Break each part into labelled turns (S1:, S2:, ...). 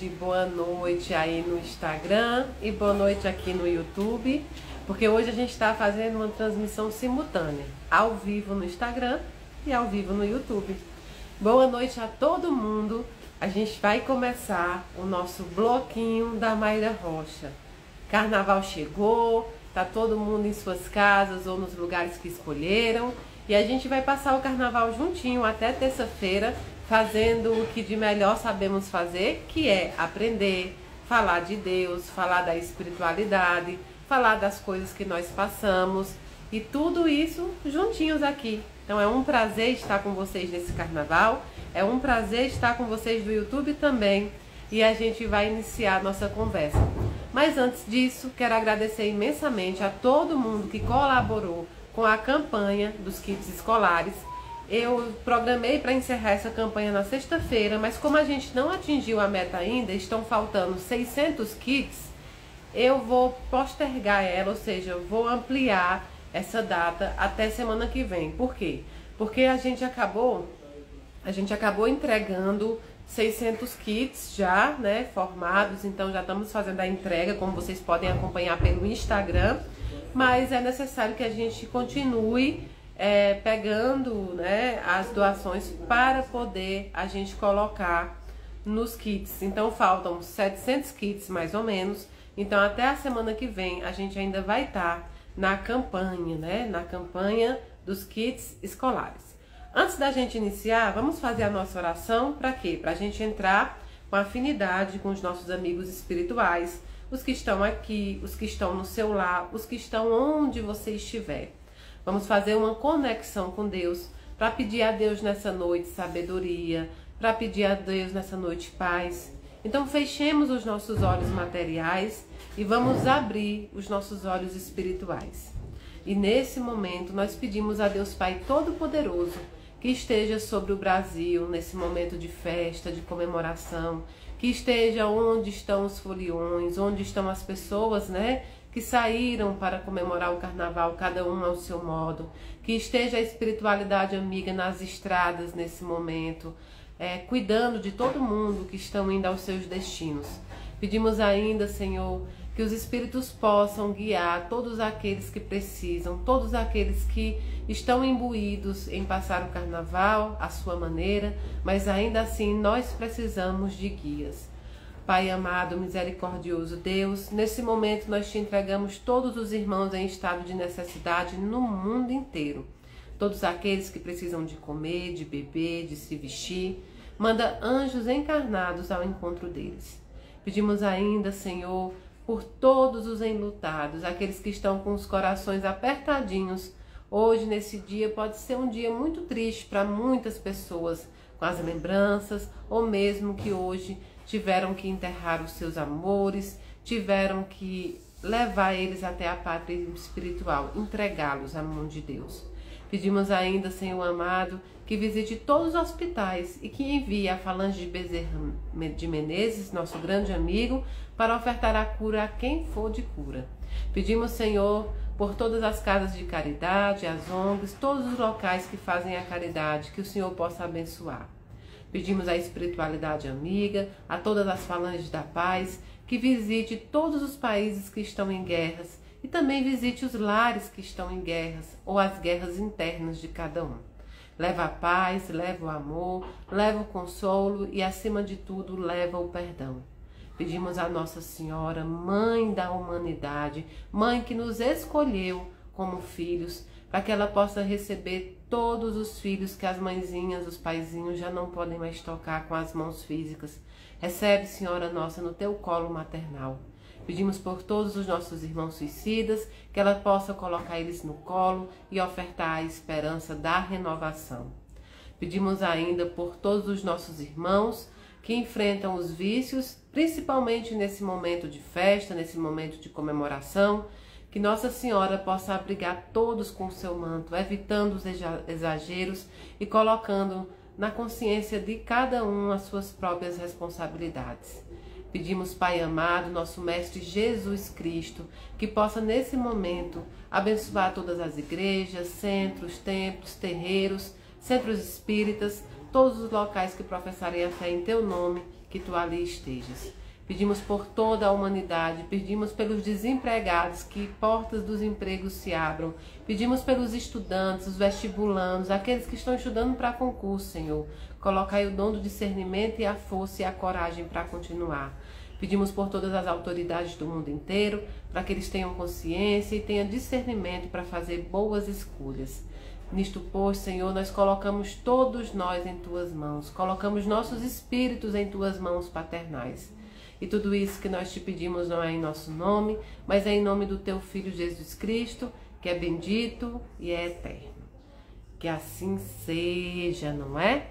S1: boa noite aí no Instagram e boa noite aqui no YouTube, porque hoje a gente está fazendo uma transmissão simultânea, ao vivo no Instagram e ao vivo no YouTube. Boa noite a todo mundo. A gente vai começar o nosso bloquinho da Mayra Rocha. Carnaval chegou, tá todo mundo em suas casas ou nos lugares que escolheram, e a gente vai passar o carnaval juntinho até terça-feira, fazendo o que de melhor sabemos fazer, que é aprender, falar de Deus, falar da espiritualidade, falar das coisas que nós passamos, e tudo isso juntinhos aqui. Então é um prazer estar com vocês nesse carnaval, é um prazer estar com vocês do YouTube também, e a gente vai iniciar a nossa conversa. Mas antes disso, quero agradecer imensamente a todo mundo que colaborou com a campanha dos kits escolares. Eu programei para encerrar essa campanha na sexta-feira, mas como a gente não atingiu a meta ainda, estão faltando 600 kits, eu vou postergar ela, ou seja, eu vou ampliar essa data até semana que vem. Por quê? Porque a gente acabou entregando 600 kits já, né, formados, então já estamos fazendo a entrega, como vocês podem acompanhar pelo Instagram, mas é necessário que a gente continue pegando, né, as doações para poder a gente colocar nos kits. Então faltam 700 kits mais ou menos, então até a semana que vem a gente ainda vai estar na campanha, né, na campanha dos kits escolares. Antes da gente iniciar, vamos fazer a nossa oração. Para quê? Para a gente entrar com afinidade com os nossos amigos espirituais, os que estão aqui, os que estão no seu lar, os que estão onde você estiver. Vamos fazer uma conexão com Deus, para pedir a Deus nessa noite sabedoria, para pedir a Deus nessa noite paz. Então fechemos os nossos olhos materiais e vamos abrir os nossos olhos espirituais. E nesse momento nós pedimos a Deus Pai Todo-Poderoso que esteja sobre o Brasil nesse momento de festa, de comemoração, que esteja onde estão os foliões, onde estão as pessoas, né, que saíram para comemorar o carnaval, cada um ao seu modo, que esteja a espiritualidade amiga nas estradas nesse momento, cuidando de todo mundo que estão indo aos seus destinos. Pedimos ainda, Senhor, que os Espíritos possam guiar todos aqueles que precisam, todos aqueles que estão imbuídos em passar o carnaval à sua maneira, mas ainda assim nós precisamos de guias. Pai amado, misericordioso Deus, nesse momento nós te entregamos todos os irmãos em estado de necessidade no mundo inteiro. Todos aqueles que precisam de comer, de beber, de se vestir, manda anjos encarnados ao encontro deles. Pedimos ainda, Senhor, por todos os enlutados, aqueles que estão com os corações apertadinhos. Hoje, nesse dia, pode ser um dia muito triste para muitas pessoas, com as lembranças, ou mesmo que hoje tiveram que enterrar os seus amores, tiveram que levar eles até a pátria espiritual, entregá-los à mão de Deus. Pedimos ainda, Senhor amado, que visite todos os hospitais e que envie a Falange de Bezerra de Menezes, nosso grande amigo, para ofertar a cura a quem for de cura. Pedimos, Senhor, por todas as casas de caridade, as ONGs, todos os locais que fazem a caridade, que o Senhor possa abençoar. Pedimos a espiritualidade amiga, a todas as falanges da paz, que visite todos os países que estão em guerras e também visite os lares que estão em guerras ou as guerras internas de cada um. Leva a paz, leva o amor, leva o consolo e, acima de tudo, leva o perdão. Pedimos a Nossa Senhora, Mãe da humanidade, Mãe que nos escolheu como filhos, para que ela possa receber todos os filhos que as mãezinhas, os paizinhos já não podem mais tocar com as mãos físicas. Recebe, Senhora Nossa, no teu colo maternal. Pedimos por todos os nossos irmãos suicidas, que ela possa colocar eles no colo e ofertar a esperança da renovação. Pedimos ainda por todos os nossos irmãos que enfrentam os vícios, principalmente nesse momento de festa, nesse momento de comemoração, que Nossa Senhora possa abrigar todos com o seu manto, evitando os exageros e colocando na consciência de cada um as suas próprias responsabilidades. Pedimos, Pai amado, nosso Mestre Jesus Cristo, que possa nesse momento abençoar todas as igrejas, centros, templos, terreiros, centros espíritas, todos os locais que professarem a fé em Teu nome, que tu ali estejas. Pedimos por toda a humanidade, pedimos pelos desempregados, que portas dos empregos se abram. Pedimos pelos estudantes, os vestibulandos, aqueles que estão estudando para concurso, Senhor. Coloca aí o dom do discernimento e a força e a coragem para continuar. Pedimos por todas as autoridades do mundo inteiro, para que eles tenham consciência e tenham discernimento para fazer boas escolhas. Nisto, pois, Senhor, nós colocamos todos nós em Tuas mãos, colocamos nossos espíritos em Tuas mãos paternais. E tudo isso que nós te pedimos não é em nosso nome, mas é em nome do Teu Filho Jesus Cristo, que é bendito e é eterno. Que assim seja, não é?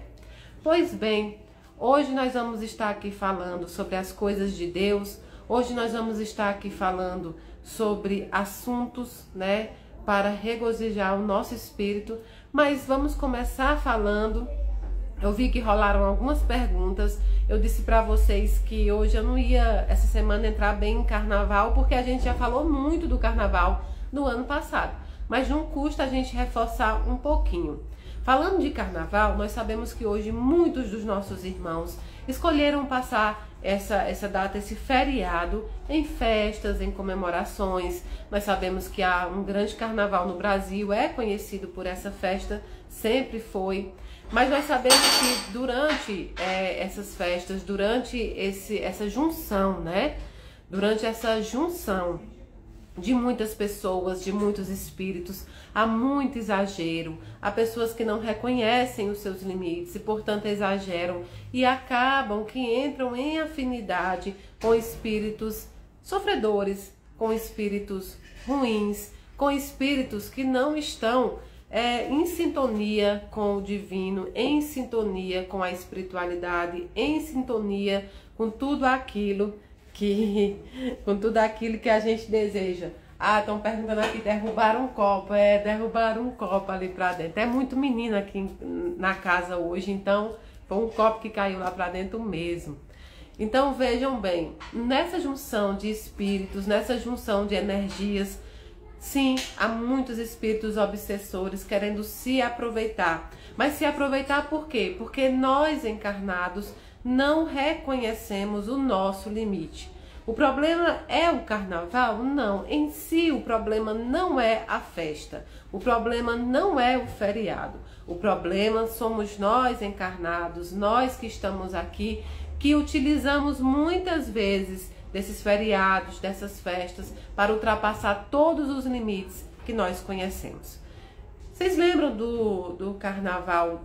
S1: Pois bem, hoje nós vamos estar aqui falando sobre as coisas de Deus. Hoje nós vamos estar aqui falando sobre assuntos, né, para regozijar o nosso espírito. Mas vamos começar falando. Eu vi que rolaram algumas perguntas. Eu disse para vocês que hoje eu não ia, essa semana, entrar bem em carnaval, porque a gente já falou muito do carnaval no ano passado. Mas não custa a gente reforçar um pouquinho. Falando de carnaval, nós sabemos que hoje muitos dos nossos irmãos escolheram passar essa data, esse feriado, em festas, em comemorações. Nós sabemos que há um grande carnaval no Brasil, é conhecido por essa festa, sempre foi. Mas nós sabemos que durante essas festas, durante essa junção, né? Durante essa junção de muitas pessoas, de muitos espíritos, há muito exagero. Há pessoas que não reconhecem os seus limites e, portanto, exageram e acabam que entram em afinidade com espíritos sofredores, com espíritos ruins, com espíritos que não estão em sintonia com o divino, em sintonia com a espiritualidade, em sintonia com tudo aquilo que a gente deseja. Ah, estão perguntando aqui, derrubaram um copo. Derrubaram um copo ali pra dentro. É muito menino aqui na casa hoje, então foi um copo que caiu lá pra dentro mesmo. Então vejam bem, nessa junção de espíritos, nessa junção de energias, sim, há muitos espíritos obsessores querendo se aproveitar. Mas se aproveitar por quê? Porque nós encarnados não reconhecemos o nosso limite. O problema é o carnaval? Não. Em si, o problema não é a festa. O problema não é o feriado. O problema somos nós encarnados, nós que estamos aqui, que utilizamos muitas vezes desses feriados, dessas festas, para ultrapassar todos os limites que nós conhecemos. Vocês lembram do carnaval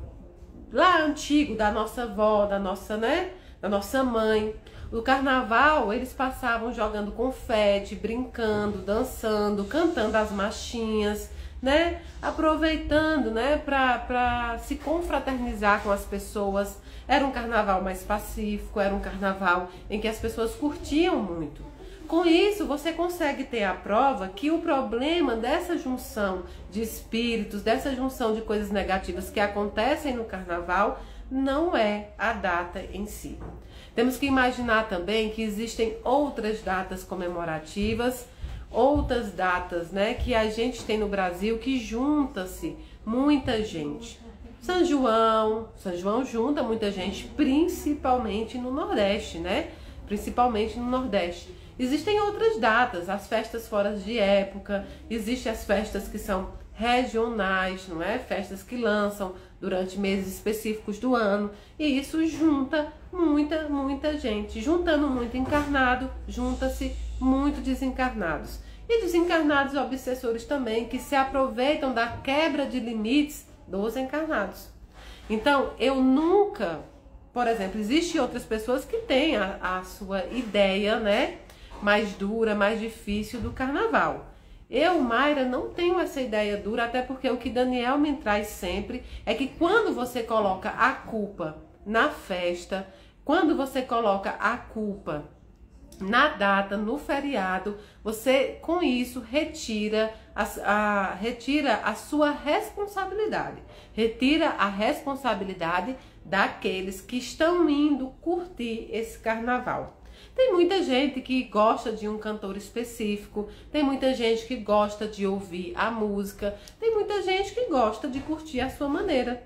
S1: lá antigo, da nossa avó, da nossa mãe? O carnaval, eles passavam jogando confete, brincando, dançando, cantando as marchinhas, né? Aproveitando, né, para se confraternizar com as pessoas. Era um carnaval mais pacífico, era um carnaval em que as pessoas curtiam muito. Com isso, você consegue ter a prova que o problema dessa junção de espíritos, dessa junção de coisas negativas que acontecem no carnaval, não é a data em si. Temos que imaginar também que existem outras datas comemorativas, outras datas, né, que a gente tem no Brasil que junta-se muita gente. São João junta muita gente, principalmente no Nordeste, né? Principalmente no Nordeste. Existem outras datas, as festas fora de época, existem as festas que são regionais, não é? Festas que lançam durante meses específicos do ano, e isso junta muita gente. Juntando muito encarnado, junta-se muito desencarnados. E desencarnados obsessores também, que se aproveitam da quebra de limites dos encarnados. Então, eu nunca, por exemplo, existem outras pessoas que têm a sua ideia, né, mais dura, mais difícil do carnaval. Eu, Mayra, não tenho essa ideia dura, até porque o que Daniel me traz sempre é que quando você coloca a culpa na festa, quando você coloca a culpa na data, no feriado, você com isso retira a sua responsabilidade, retira a responsabilidade daqueles que estão indo curtir esse carnaval. Tem muita gente que gosta de um cantor específico, tem muita gente que gosta de ouvir a música, tem muita gente que gosta de curtir a sua maneira.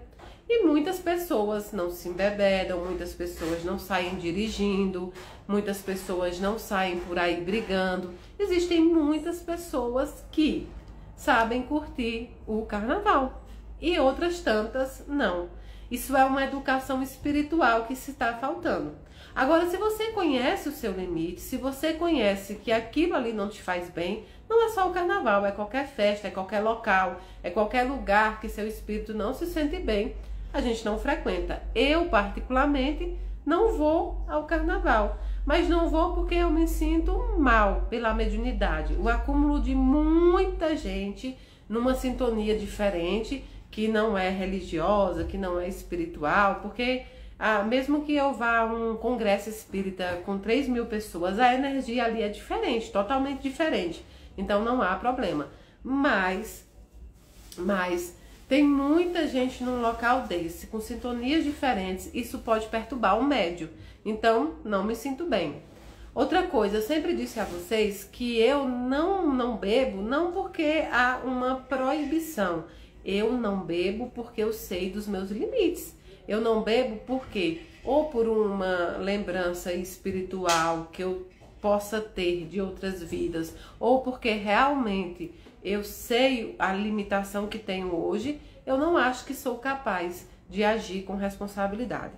S1: E muitas pessoas não se embebedam, muitas pessoas não saem dirigindo, muitas pessoas não saem por aí brigando. Existem muitas pessoas que sabem curtir o carnaval e outras tantas não. Isso é uma educação espiritual que se está faltando. Agora, se você conhece o seu limite, se você conhece que aquilo ali não te faz bem, não é só o carnaval, é qualquer festa, é qualquer local, é qualquer lugar que seu espírito não se sente bem, a gente não frequenta. Eu, particularmente, não vou ao carnaval, mas não vou porque eu me sinto mal pela mediunidade. O acúmulo de muita gente numa sintonia diferente, que não é religiosa, que não é espiritual, porque mesmo que eu vá a um congresso espírita com 3.000 pessoas, a energia ali é diferente, totalmente diferente. Então não há problema. Mas tem muita gente num local desse, com sintonias diferentes, isso pode perturbar o médium. Então não me sinto bem. Outra coisa, eu sempre disse a vocês que eu não bebo, não porque há uma proibição. Eu não bebo porque eu sei dos meus limites. Eu não bebo porque, ou por uma lembrança espiritual que eu possa ter de outras vidas, ou porque realmente eu sei a limitação que tenho hoje, eu não acho que sou capaz de agir com responsabilidade.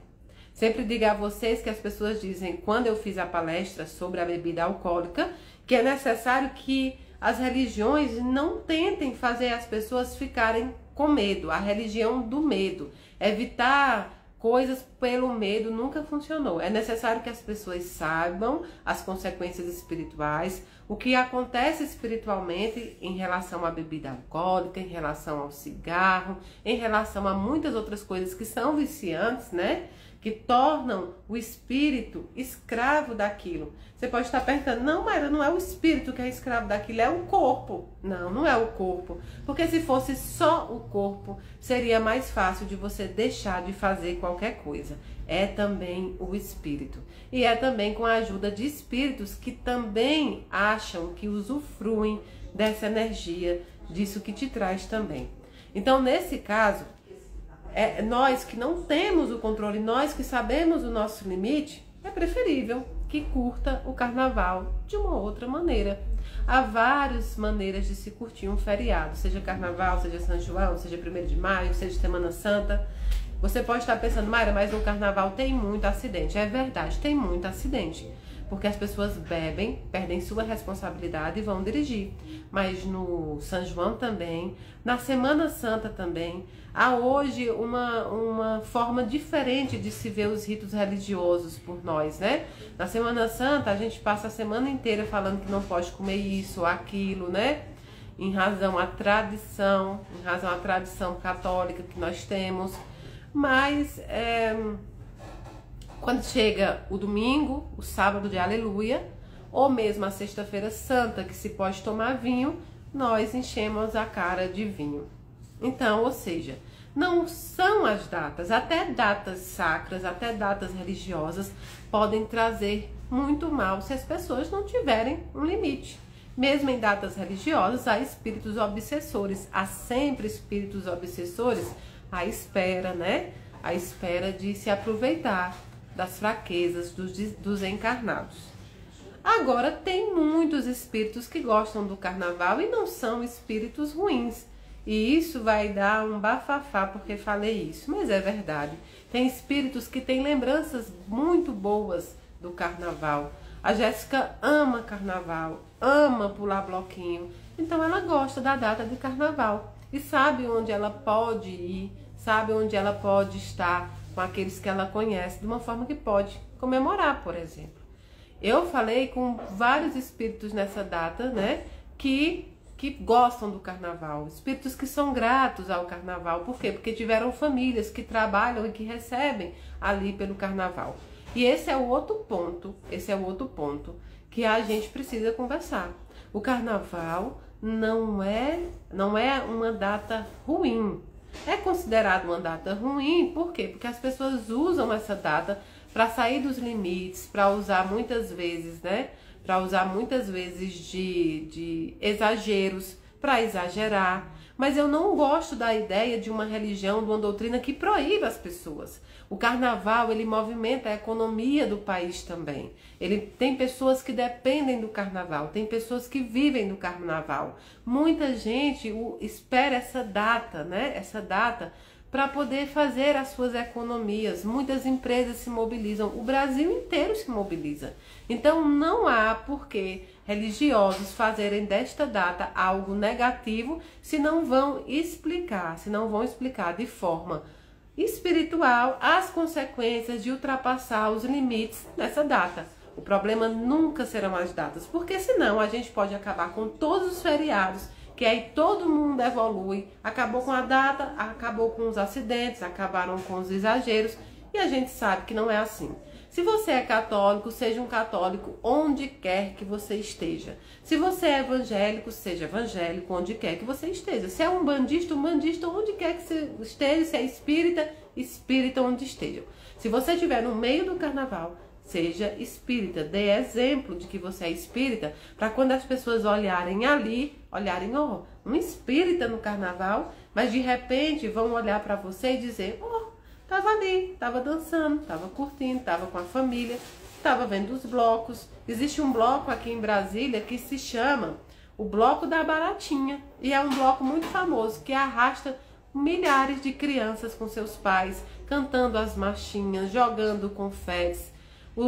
S1: Sempre digo a vocês que as pessoas dizem, quando eu fiz a palestra sobre a bebida alcoólica, que é necessário que as religiões não tentem fazer as pessoas ficarem com medo, a religião do medo. Evitar coisas pelo medo nunca funcionou. É necessário que as pessoas saibam as consequências espirituais, o que acontece espiritualmente em relação à bebida alcoólica, em relação ao cigarro, em relação a muitas outras coisas que são viciantes, né? Que tornam o espírito escravo daquilo. Você pode estar perguntando, não, Mayra, não é o espírito que é escravo daquilo, é o corpo. Não, não é o corpo. Porque se fosse só o corpo, seria mais fácil de você deixar de fazer qualquer coisa. É também o espírito. E é também com a ajuda de espíritos que também acham que usufruem dessa energia, disso que te traz também. Então, nesse caso, nós que não temos o controle, nós que sabemos o nosso limite, é preferível que curta o carnaval de uma outra maneira. Há várias maneiras de se curtir um feriado, seja carnaval, seja São João, seja 1º de maio, seja Semana Santa. Você pode estar pensando, Mayra, mas no carnaval tem muito acidente. É verdade, tem muito acidente. Porque as pessoas bebem, perdem sua responsabilidade e vão dirigir. Mas no São João também, na Semana Santa também, há hoje uma forma diferente de se ver os ritos religiosos por nós, né? Na Semana Santa a gente passa a semana inteira falando que não pode comer isso ou aquilo, né? Em razão à tradição católica que nós temos. Mas quando chega o domingo, o sábado de aleluia, ou mesmo a sexta-feira santa, que se pode tomar vinho, nós enchemos a cara de vinho. Então, ou seja, não são as datas, até datas sacras, até datas religiosas, podem trazer muito mal se as pessoas não tiverem um limite. Mesmo em datas religiosas, há espíritos obsessores, há sempre espíritos obsessores à espera, né? À espera de se aproveitar das fraquezas dos encarnados. Agora, tem muitos espíritos que gostam do carnaval e não são espíritos ruins. E isso vai dar um bafafá porque falei isso, mas é verdade. Tem espíritos que têm lembranças muito boas do carnaval. A Jéssica ama carnaval, ama pular bloquinho, então ela gosta da data de carnaval e sabe onde ela pode ir, sabe onde ela pode estar com aqueles que ela conhece, de uma forma que pode comemorar, por exemplo. Eu falei com vários espíritos nessa data, né, que gostam do carnaval, espíritos que são gratos ao carnaval. Por quê? Porque tiveram famílias que trabalham e que recebem ali pelo carnaval. E esse é o outro ponto, que a gente precisa conversar. O carnaval não é uma data ruim. É considerado uma data ruim, por quê? Porque as pessoas usam essa data para sair dos limites, para usar muitas vezes, né? Para usar muitas vezes de exageros, para exagerar. Mas eu não gosto da ideia de uma religião, de uma doutrina que proíbe as pessoas. O carnaval, ele movimenta a economia do país também. Ele tem pessoas que dependem do carnaval, tem pessoas que vivem do carnaval. Muita gente espera essa data, né? Essa data para poder fazer as suas economias. Muitas empresas se mobilizam, o Brasil inteiro se mobiliza. Então não há por que religiosos fazerem desta data algo negativo se não vão explicar de forma espiritual as consequências de ultrapassar os limites dessa data. O problema nunca serão as datas, porque senão a gente pode acabar com todos os feriados, que aí todo mundo evolui, acabou com a data, acabou com os acidentes, acabaram com os exageros, e a gente sabe que não é assim. Se você é católico, seja um católico onde quer que você esteja. Se você é evangélico, seja evangélico onde quer que você esteja. Se é um umbandista onde quer que você esteja. Se é espírita, espírita onde esteja. Se você estiver no meio do carnaval, seja espírita. Dê exemplo de que você é espírita, para quando as pessoas olharem ali, olharem, ó, um espírita no carnaval, mas de repente vão olhar para você e dizer, ó, tava ali, tava dançando, tava curtindo, tava com a família, tava vendo os blocos. Existe um bloco aqui em Brasília que se chama o Bloco da Baratinha, e é um bloco muito famoso que arrasta milhares de crianças com seus pais, cantando as marchinhas, jogando confetes.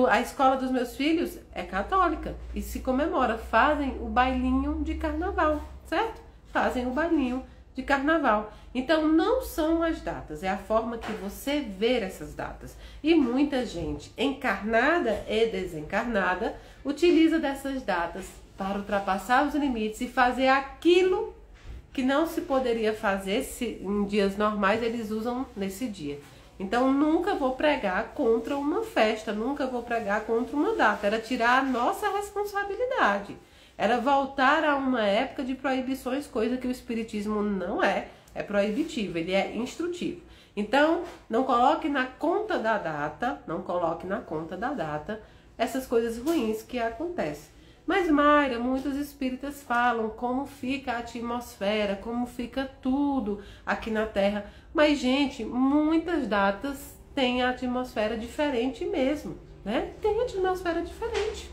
S1: A escola dos meus filhos é católica e se comemora, fazem o bailinho de carnaval, certo? Fazem o bailinho de carnaval. Então não são as datas, é a forma que você vê essas datas. E muita gente encarnada e desencarnada utiliza dessas datas para ultrapassar os limites e fazer aquilo que não se poderia fazer se em dias normais eles usam nesse dia. Então nunca vou pregar contra uma festa, nunca vou pregar contra uma data. Era tirar a nossa responsabilidade. Era voltar a uma época de proibições, coisa que o espiritismo não é proibitivo, ele é instrutivo. Então, não coloque na conta da data, essas coisas ruins que acontecem. Mas, Mayra, muitos espíritas falam como fica a atmosfera, como fica tudo aqui na Terra. Mas, gente, muitas datas têm a atmosfera diferente mesmo, né? Tem atmosfera diferente.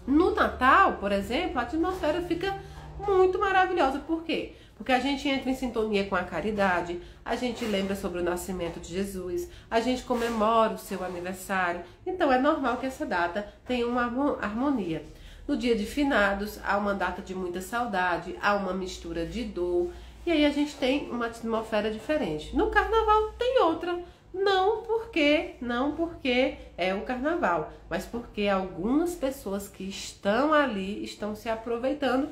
S1: No Natal, por exemplo, a atmosfera fica muito maravilhosa. Por quê? Porque a gente entra em sintonia com a caridade, a gente lembra sobre o nascimento de Jesus, a gente comemora o seu aniversário. Então é normal que essa data tenha uma harmonia. No dia de finados, há uma data de muita saudade, há uma mistura de dor, e aí a gente tem uma atmosfera diferente. No carnaval tem outra, não porque é o carnaval, mas porque algumas pessoas que estão ali estão se aproveitando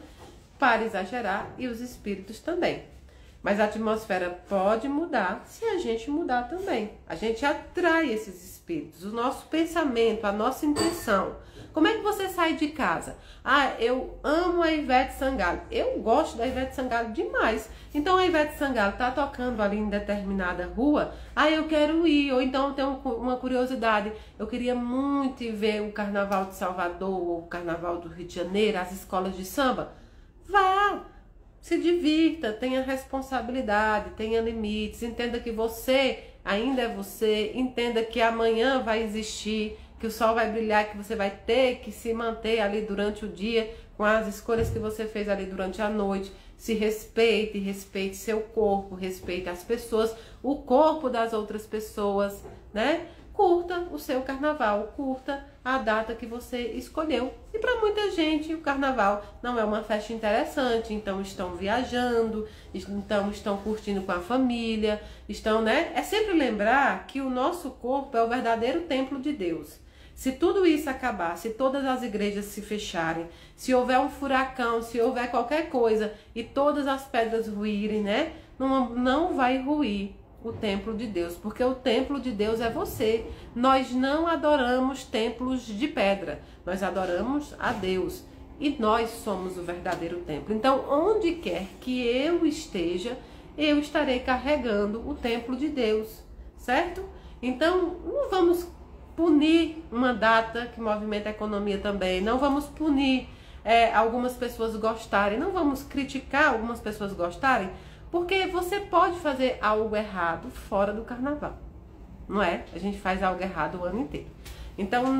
S1: para exagerar, e os espíritos também. Mas a atmosfera pode mudar se a gente mudar também. A gente atrai esses espíritos, o nosso pensamento, a nossa intenção. Como é que você sai de casa? Ah, eu amo a Ivete Sangalo. Eu gosto da Ivete Sangalo demais. Então a Ivete Sangalo tá tocando ali em determinada rua. Ah, eu quero ir. Ou então eu tenho uma curiosidade. Eu queria muito ir ver o Carnaval de Salvador, ou o Carnaval do Rio de Janeiro, as escolas de samba. Vá, se divirta, tenha responsabilidade, tenha limites, entenda que você ainda é você, entenda que amanhã vai existir, que o sol vai brilhar, que você vai ter que se manter ali durante o dia com as escolhas que você fez ali durante a noite. Se respeite, respeite seu corpo, respeite as pessoas, o corpo das outras pessoas, né? Curta o seu carnaval, curta a data que você escolheu. E para muita gente o carnaval não é uma festa interessante, então estão viajando, então estão curtindo com a família, estão, né? É sempre lembrar que o nosso corpo é o verdadeiro templo de Deus. Se tudo isso acabar, se todas as igrejas se fecharem, se houver um furacão, se houver qualquer coisa e todas as pedras ruírem, né? Não vai ruir o templo de Deus, porque o templo de Deus é você. Nós não adoramos templos de pedra, nós adoramos a Deus e nós somos o verdadeiro templo. Então, onde quer que eu esteja, eu estarei carregando o templo de Deus, certo? Então, não vamos punir uma data que movimenta a economia também, não vamos punir algumas pessoas gostarem, não vamos criticar algumas pessoas gostarem, Porque você pode fazer algo errado fora do carnaval, não é? A gente faz algo errado o ano inteiro. Então,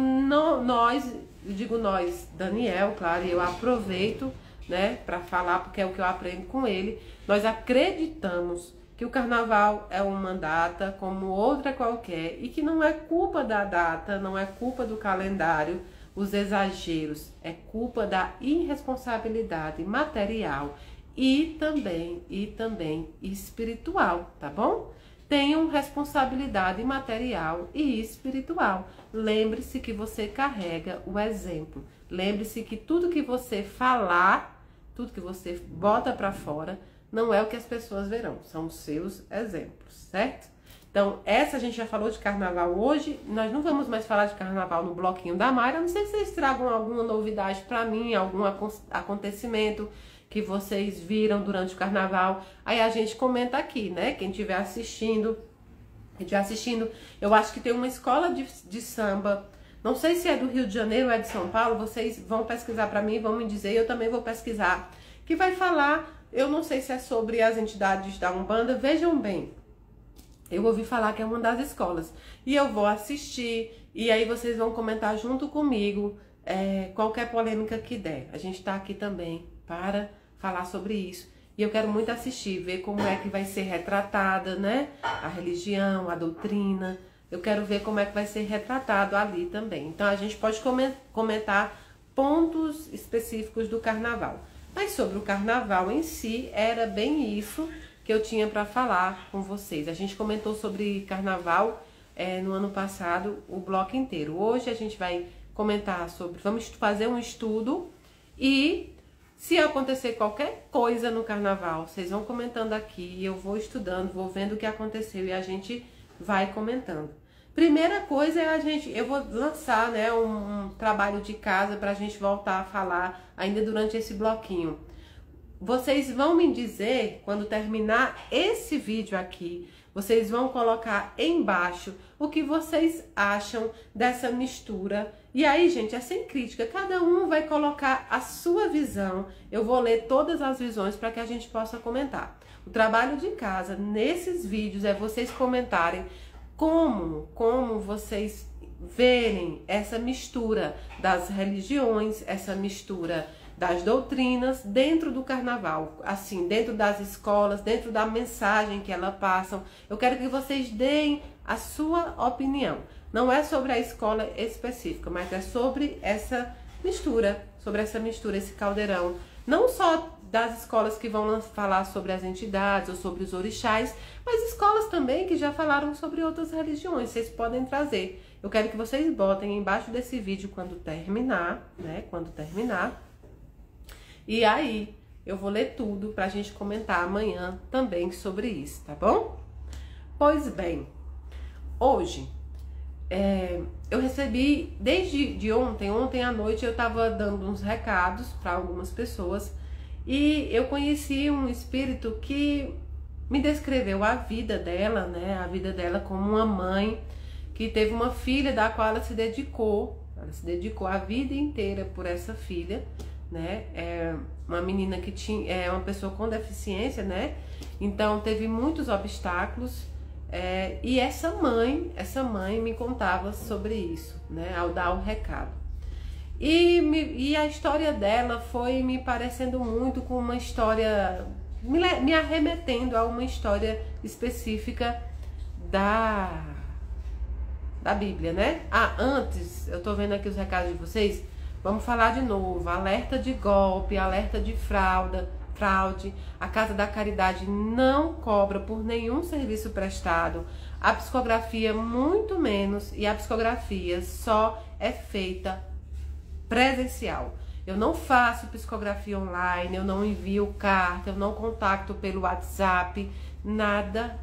S1: nós, eu digo nós, Daniel, claro, e eu aproveito, né, para falar, porque é o que eu aprendo com ele. Nós acreditamos que o carnaval é uma data como outra qualquer e que não é culpa da data, não é culpa do calendário, os exageros, é culpa da irresponsabilidade material e também espiritual, tá bom? Tenham responsabilidade material e espiritual. Lembre-se que você carrega o exemplo. Lembre-se que tudo que você falar, tudo que você bota para fora, não é o que as pessoas verão, são os seus exemplos, certo? Então, essa a gente já falou de carnaval hoje, nós não vamos mais falar de carnaval no bloquinho da Mayra, a não sei se vocês tragam alguma novidade para mim, algum acontecimento que vocês viram durante o carnaval, aí a gente comenta aqui, né? Quem estiver assistindo, eu acho que tem uma escola de samba, não sei se é do Rio de Janeiro ou é de São Paulo, vocês vão pesquisar para mim, vão me dizer, eu também vou pesquisar, que vai falar, eu não sei se é sobre as entidades da Umbanda, vejam bem, eu ouvi falar que é uma das escolas, e eu vou assistir, e aí vocês vão comentar junto comigo, qualquer polêmica que der, a gente tá aqui também para falar sobre isso. E eu quero muito assistir, ver como é que vai ser retratada, né? A religião, a doutrina. Eu quero ver como é que vai ser retratado ali também. Então a gente pode comentar pontos específicos do carnaval. Mas sobre o carnaval em si, era bem isso que eu tinha para falar com vocês. A gente comentou sobre carnaval no ano passado, o bloco inteiro. Hoje a gente vai comentar sobre, vamos fazer um estudo e se acontecer qualquer coisa no carnaval, vocês vão comentando aqui, eu vou estudando, vou vendo o que aconteceu e a gente vai comentando. Primeira coisa é eu vou lançar, né, um trabalho de casa para a gente voltar a falar ainda durante esse bloquinho. Vocês vão me dizer, quando terminar esse vídeo aqui, vocês vão colocar embaixo o que vocês acham dessa mistura. E aí, gente, é sem crítica, cada um vai colocar a sua visão. Eu vou ler todas as visões para que a gente possa comentar. O trabalho de casa nesses vídeos é vocês comentarem como vocês verem essa mistura das religiões, essa mistura das doutrinas dentro do carnaval, assim, dentro das escolas, dentro da mensagem que elas passam. Eu quero que vocês deem a sua opinião. Não é sobre a escola específica, mas é sobre essa mistura, esse caldeirão. Não só das escolas que vão falar sobre as entidades ou sobre os orixás, mas escolas também que já falaram sobre outras religiões, vocês podem trazer. Eu quero que vocês botem embaixo desse vídeo quando terminar, né? Quando terminar. E aí, eu vou ler tudo pra gente comentar amanhã também sobre isso, tá bom? Pois bem, hoje eu recebi, desde ontem à noite eu tava dando uns recados para algumas pessoas e eu conheci um espírito que me descreveu a vida dela, né? A vida dela como uma mãe que teve uma filha da qual ela se dedicou a vida inteira por essa filha, né? É uma menina que é uma pessoa com deficiência, né? Então teve muitos obstáculos. E essa mãe me contava sobre isso, né, ao dar o recado. E a história dela foi me parecendo muito com uma história, me arremetendo a uma história específica da Bíblia, né? Antes, eu tô vendo aqui os recados de vocês, vamos falar de novo, alerta de golpe, alerta de fraude. A Casa da Caridade não cobra por nenhum serviço prestado, a psicografia muito menos, e a psicografia só é feita presencial. Eu não faço psicografia online, eu não envio carta, eu não contacto pelo WhatsApp, nada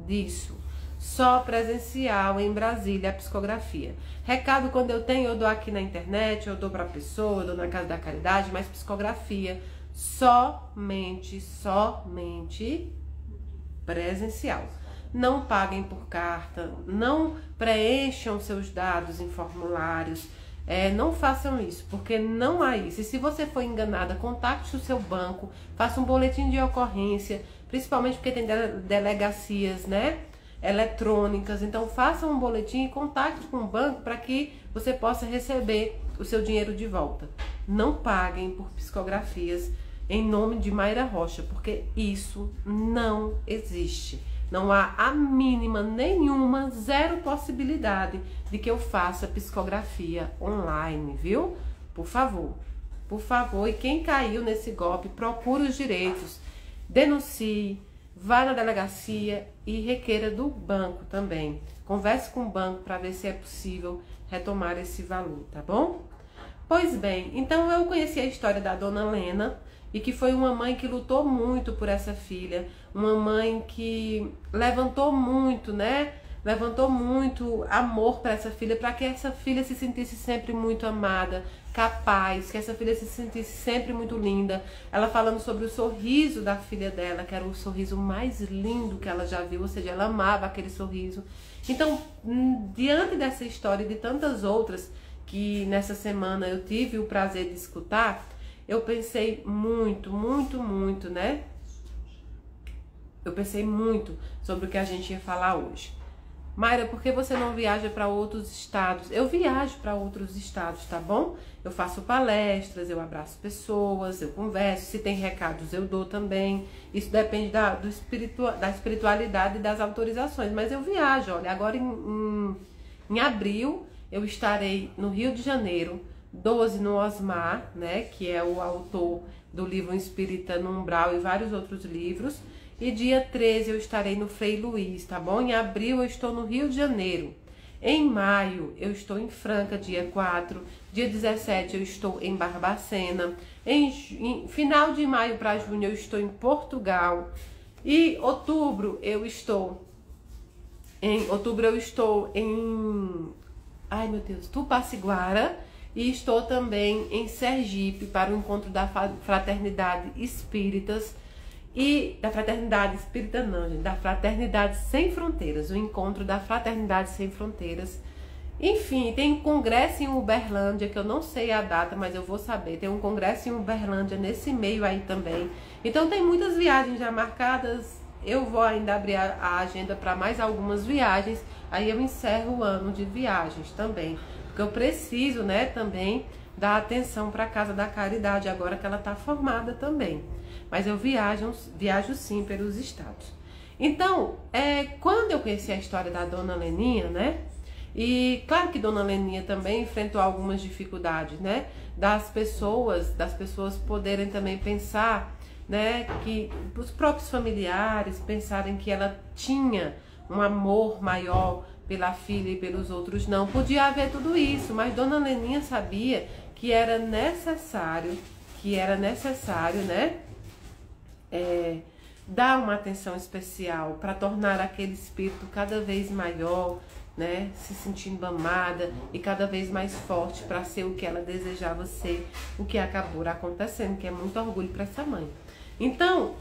S1: disso. Só presencial em Brasília a psicografia. Recado quando eu tenho, eu dou aqui na internet, eu dou pra pessoa, eu dou na Casa da Caridade, mas psicografia somente presencial. Não paguem por carta, não preencham seus dados em formulários, Não façam isso, porque não há isso. E se você for enganada, contacte o seu banco, faça um boletim de ocorrência, principalmente porque tem delegacias, né, eletrônicas. Então faça um boletim e contacte com o banco para que você possa receber o seu dinheiro de volta. Não paguem por psicografias em nome de Mayra Rocha, porque isso não existe. Não há a mínima, nenhuma, zero possibilidade de que eu faça psicografia online, viu? Por favor, e quem caiu nesse golpe, procure os direitos, denuncie, vá na delegacia e requeira do banco também. Converse com o banco para ver se é possível retomar esse valor, tá bom? Pois bem, então eu conheci a história da dona Lena, e que foi uma mãe que lutou muito por essa filha, uma mãe que levantou muito, né? Levantou muito amor para essa filha, para que essa filha se sentisse sempre muito amada, capaz, que essa filha se sentisse sempre muito linda. Ela falando sobre o sorriso da filha dela, que era o sorriso mais lindo que ela já viu, ou seja, ela amava aquele sorriso. Então, diante dessa história e de tantas outras que nessa semana eu tive o prazer de escutar, eu pensei muito, né? Eu pensei muito sobre o que a gente ia falar hoje. Mayra, por que você não viaja para outros estados? Eu viajo para outros estados, tá bom? Eu faço palestras, eu abraço pessoas, eu converso. Se tem recados, eu dou também. Isso depende da espiritualidade e das autorizações. Mas eu viajo, olha, agora em abril eu estarei no Rio de Janeiro, 12 no Osmar, né, que é o autor do livro Espírita no Umbral e vários outros livros. E dia 13 eu estarei no Frei Luiz, tá bom? Em abril eu estou no Rio de Janeiro. Em maio eu estou em Franca, dia 4. Dia 17 eu estou em Barbacena. Em final de maio para junho eu estou em Portugal. E outubro eu estou em ai meu Deus, Tupaciguara. E estou também em Sergipe para o encontro da Fraternidade Espíritas e da Fraternidade Espírita não, gente, da Fraternidade Sem Fronteiras, o encontro da Fraternidade Sem Fronteiras. Enfim, tem um congresso em Uberlândia, que eu não sei a data, mas eu vou saber. Tem um congresso em Uberlândia nesse meio aí também. Então tem muitas viagens já marcadas. Eu vou ainda abrir a agenda para mais algumas viagens. Aí eu encerro o ano de viagens também. Porque eu preciso, né, também dar atenção para a Casa da Caridade, agora que ela está formada também. Mas eu viajo sim pelos estados. Então, quando eu conheci a história da Dona Leninha, né, e claro que Dona Leninha também enfrentou algumas dificuldades, né, das pessoas poderem também pensar, né, que os próprios familiares pensarem que ela tinha um amor maior pela filha e pelos outros. Não podia haver tudo isso, mas Dona Leninha sabia que era necessário, né, dar uma atenção especial para tornar aquele espírito cada vez maior, né, se sentindo amada e cada vez mais forte para ser o que ela desejava ser, o que acabou acontecendo, que é muito orgulho para essa mãe. Então,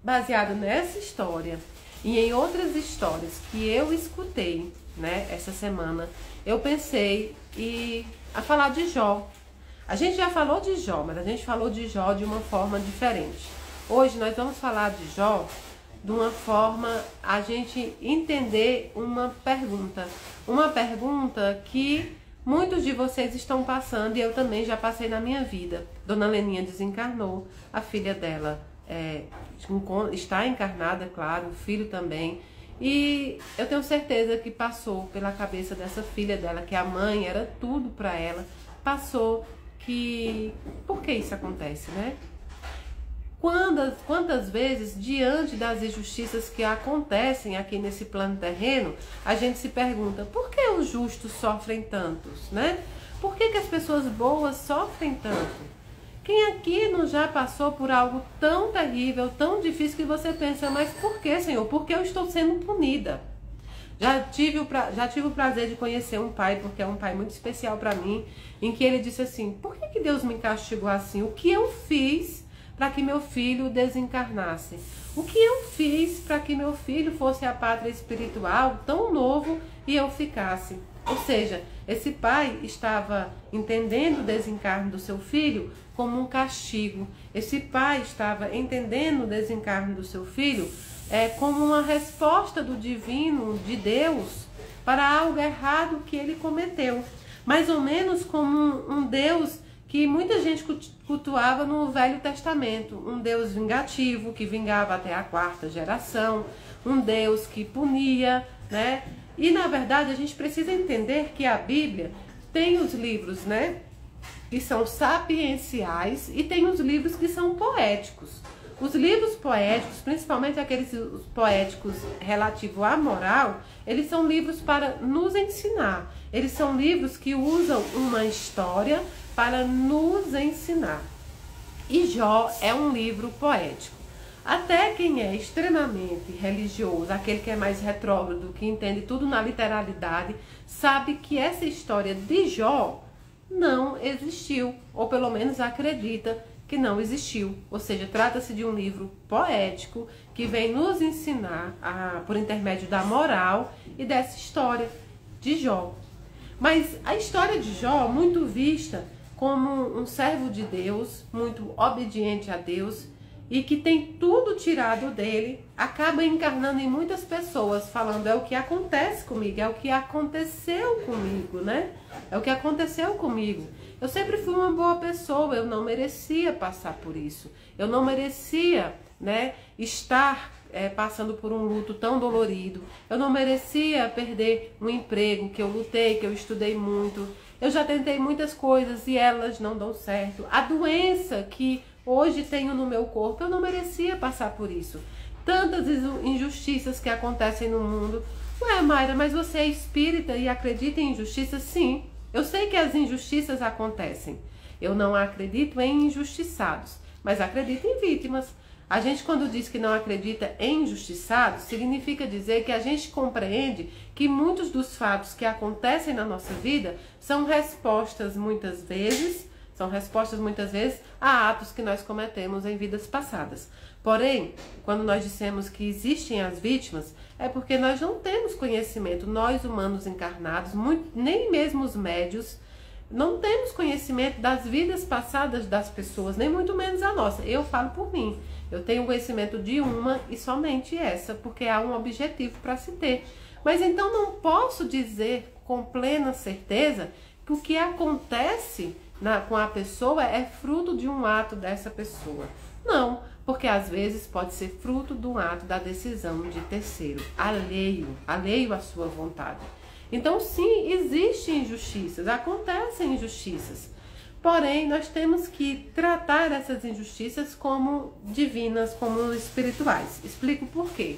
S1: baseado nessa história e em outras histórias que eu escutei, né, essa semana, eu pensei a falar de Jó. A gente já falou de Jó, mas a gente falou de Jó de uma forma diferente. Hoje nós vamos falar de Jó de uma forma a gente entender uma pergunta que muitos de vocês estão passando e eu também já passei na minha vida. Dona Leninha desencarnou, a filha dela está encarnada, claro, o filho também. E eu tenho certeza que passou pela cabeça dessa filha dela, que a mãe era tudo para ela, passou que... Por que isso acontece, né? Quantas vezes, diante das injustiças que acontecem aqui nesse plano terreno, a gente se pergunta, por que os justos sofrem tantos, né? Por que as pessoas boas sofrem tanto? Quem aqui não já passou por algo tão terrível, tão difícil, que você pensa, mas por que, Senhor? Por que eu estou sendo punida? Já tive o prazer de conhecer um pai, porque é um pai muito especial para mim, em que ele disse assim, por que Deus me castigou assim? O que eu fiz para que meu filho desencarnasse? O que eu fiz para que meu filho fosse a pátria espiritual tão novo e eu ficasse? Ou seja, esse pai estava entendendo o desencarne do seu filho como um castigo. Esse pai estava entendendo o desencarne do seu filho como uma resposta do divino, de Deus, para algo errado que ele cometeu. Mais ou menos como um Deus que muita gente cultuava no Velho Testamento. Um Deus vingativo, que vingava até a 4ª geração. Um Deus que punia, né? E, na verdade, a gente precisa entender que a Bíblia tem os livros, né, que são sapienciais e tem os livros que são poéticos. Os livros poéticos, principalmente aqueles poéticos relativos à moral, eles são livros para nos ensinar. Eles são livros que usam uma história para nos ensinar. E Jó é um livro poético. Até quem é extremamente religioso, aquele que é mais retrógrado, que entende tudo na literalidade, sabe que essa história de Jó não existiu, ou pelo menos acredita que não existiu. Ou seja, trata-se de um livro poético que vem nos ensinar, por intermédio da moral e dessa história de Jó. Mas a história de Jó, muito vista como um servo de Deus, muito obediente a Deus, e que tem tudo tirado dele, acaba encarnando em muitas pessoas, falando: é o que acontece comigo, é o que aconteceu comigo, né? É o que aconteceu comigo. Eu sempre fui uma boa pessoa, eu não merecia passar por isso. Eu não merecia, né, estar passando por um luto tão dolorido. Eu não merecia perder um emprego que eu lutei, que eu estudei muito. Eu já tentei muitas coisas e elas não dão certo. A doença que hoje tenho no meu corpo, eu não merecia passar por isso. Tantas injustiças que acontecem no mundo. Ué, Mayra, mas você é espírita e acredita em injustiças? Sim, eu sei que as injustiças acontecem. Eu não acredito em injustiçados, mas acredito em vítimas. A gente, quando diz que não acredita em injustiçados, significa dizer que a gente compreende que muitos dos fatos que acontecem na nossa vida são respostas muitas vezes a atos que nós cometemos em vidas passadas. Porém, quando nós dissemos que existem as vítimas, é porque nós não temos conhecimento, nós humanos encarnados, nem mesmo os médios, não temos conhecimento das vidas passadas das pessoas, nem muito menos a nossa. Eu falo por mim, eu tenho conhecimento de uma e somente essa, porque há um objetivo para se ter. Mas então não posso dizer com plena certeza que o que acontece com a pessoa é fruto de um ato dessa pessoa. Não, porque às vezes pode ser fruto de um ato da decisão de terceiro, alheio à sua vontade. Então sim, existem injustiças, acontecem injustiças. Porém, nós temos que tratar essas injustiças como divinas, como espirituais. Explico por quê.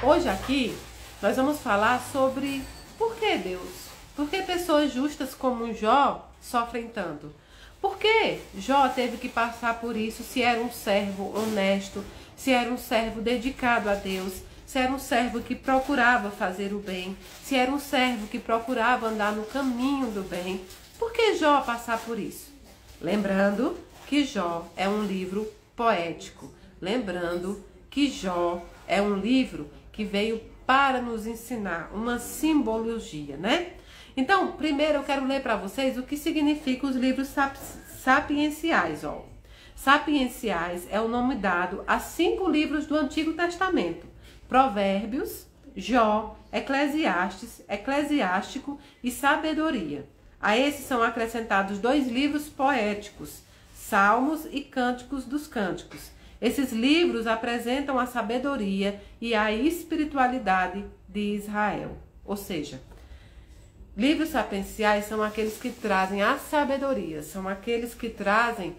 S1: Hoje aqui nós vamos falar sobre por que Deus. Por que pessoas justas como Jó sofrem tanto? Por que Jó teve que passar por isso se era um servo honesto, se era um servo dedicado a Deus, se era um servo que procurava fazer o bem, se era um servo que procurava andar no caminho do bem? Por que Jó passar por isso? Lembrando que Jó é um livro poético. Lembrando que Jó é um livro que veio para nos ensinar uma simbologia, né? Então, primeiro eu quero ler para vocês o que significa os livros sapienciais. Ó. Sapienciais é o nome dado a 5 livros do Antigo Testamento: Provérbios, Jó, Eclesiastes, Eclesiástico e Sabedoria. A esses são acrescentados 2 livros poéticos, Salmos e Cânticos dos Cânticos. Esses livros apresentam a sabedoria e a espiritualidade de Israel. Ou seja, livros sapienciais são aqueles que trazem a sabedoria, são aqueles que trazem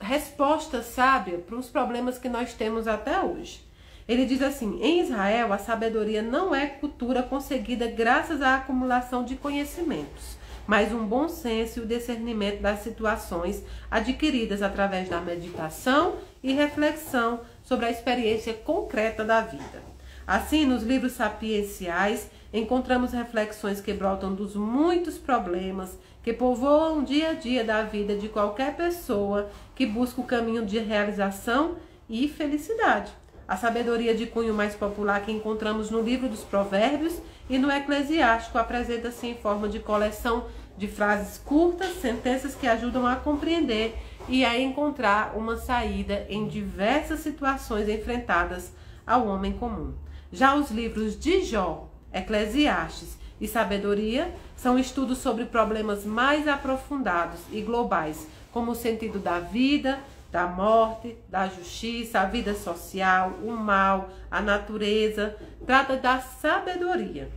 S1: respostas sábias para os problemas que nós temos até hoje. Ele diz assim: em Israel, a sabedoria não é cultura conseguida graças à acumulação de conhecimentos, mas um bom senso e o discernimento das situações adquiridas através da meditação e reflexão sobre a experiência concreta da vida. Assim, nos livros sapienciais, encontramos reflexões que brotam dos muitos problemas que povoam o dia a dia da vida de qualquer pessoa que busca o caminho de realização e felicidade. A sabedoria de cunho mais popular que encontramos no livro dos Provérbios E no Eclesiástico apresenta-se em forma de coleção de frases curtas, sentenças que ajudam a compreender e a encontrar uma saída em diversas situações enfrentadas ao homem comum. Já os livros de Jó, Eclesiastes e Sabedoria são estudos sobre problemas mais aprofundados e globais, como o sentido da vida, da morte, da justiça, a vida social, o mal, a natureza. Trata da sabedoria.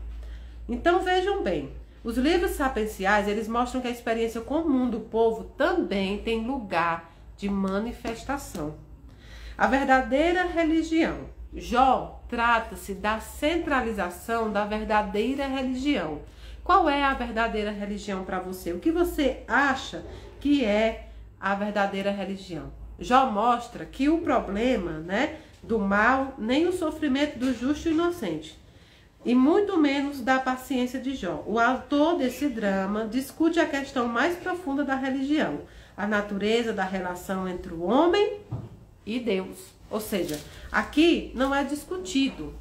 S1: Então vejam bem, os livros sapienciais, eles mostram que a experiência comum do povo também tem lugar de manifestação. A verdadeira religião. Jó trata-se da centralização da verdadeira religião. Qual é a verdadeira religião para você? O que você acha que é a verdadeira religião? Jó mostra que o problema, do mal, nem o sofrimento do justo e inocente, e muito menos da paciência de Jó. O autor desse drama discute a questão mais profunda da religião, a natureza da relação entre o homem e Deus. Ou seja, aqui não é discutido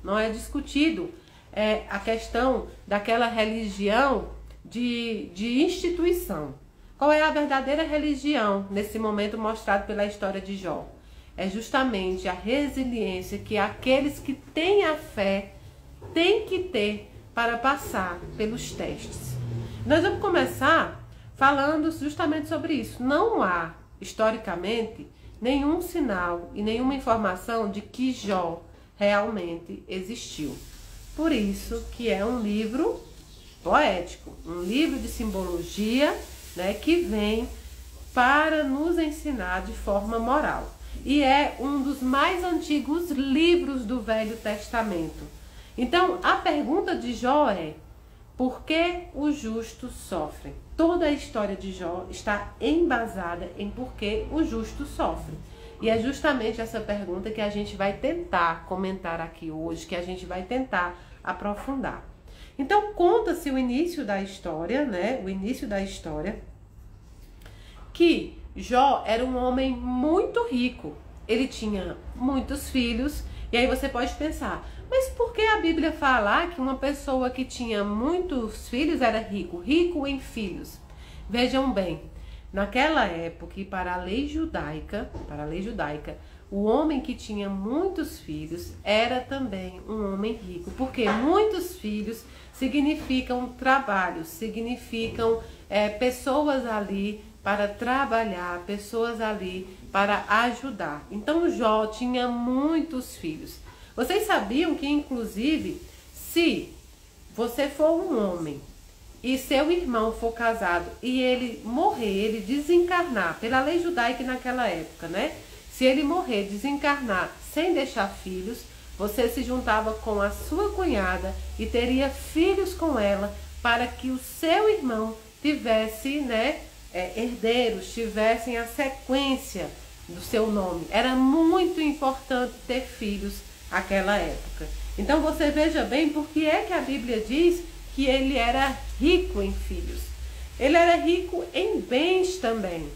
S1: a questão daquela religião de instituição. Qual é a verdadeira religião nesse momento mostrado pela história de Jó? É justamente a resiliência que aqueles que têm a fé têm que ter para passar pelos testes. Nós vamos começar falando justamente sobre isso. Não há, historicamente, nenhum sinal e nenhuma informação de que Jó realmente existiu. Por isso que é um livro poético, um livro de simbologia, que vem para nos ensinar de forma moral. E é um dos mais antigos livros do Velho Testamento. Então, a pergunta de Jó é: por que os justos sofrem? Toda a história de Jó está embasada em por que os justos sofrem. E é justamente essa pergunta que a gente vai tentar comentar aqui hoje, que a gente vai tentar aprofundar. Então, conta-se o início da história, que Jó era um homem muito rico. Ele tinha muitos filhos. E aí você pode pensar, mas por que a Bíblia fala que uma pessoa que tinha muitos filhos era rico? Rico em filhos. Vejam bem, naquela época, e para a lei judaica, o homem que tinha muitos filhos era também um homem rico, porque muitos filhos significam trabalho, significam pessoas ali para trabalhar, pessoas ali para ajudar. Então Jó tinha muitos filhos. Vocês sabiam que, inclusive, se você for um homem e seu irmão for casado e ele morrer, ele desencarnar, pela lei judaica naquela época, se ele morrer, desencarnar sem deixar filhos, você se juntava com a sua cunhada e teria filhos com ela para que o seu irmão tivesse, herdeiros, tivessem a sequência do seu nome. Era muito importante ter filhos naquela época. Então você veja bem por que é que a Bíblia diz que ele era rico em filhos. Ele era rico em bens também.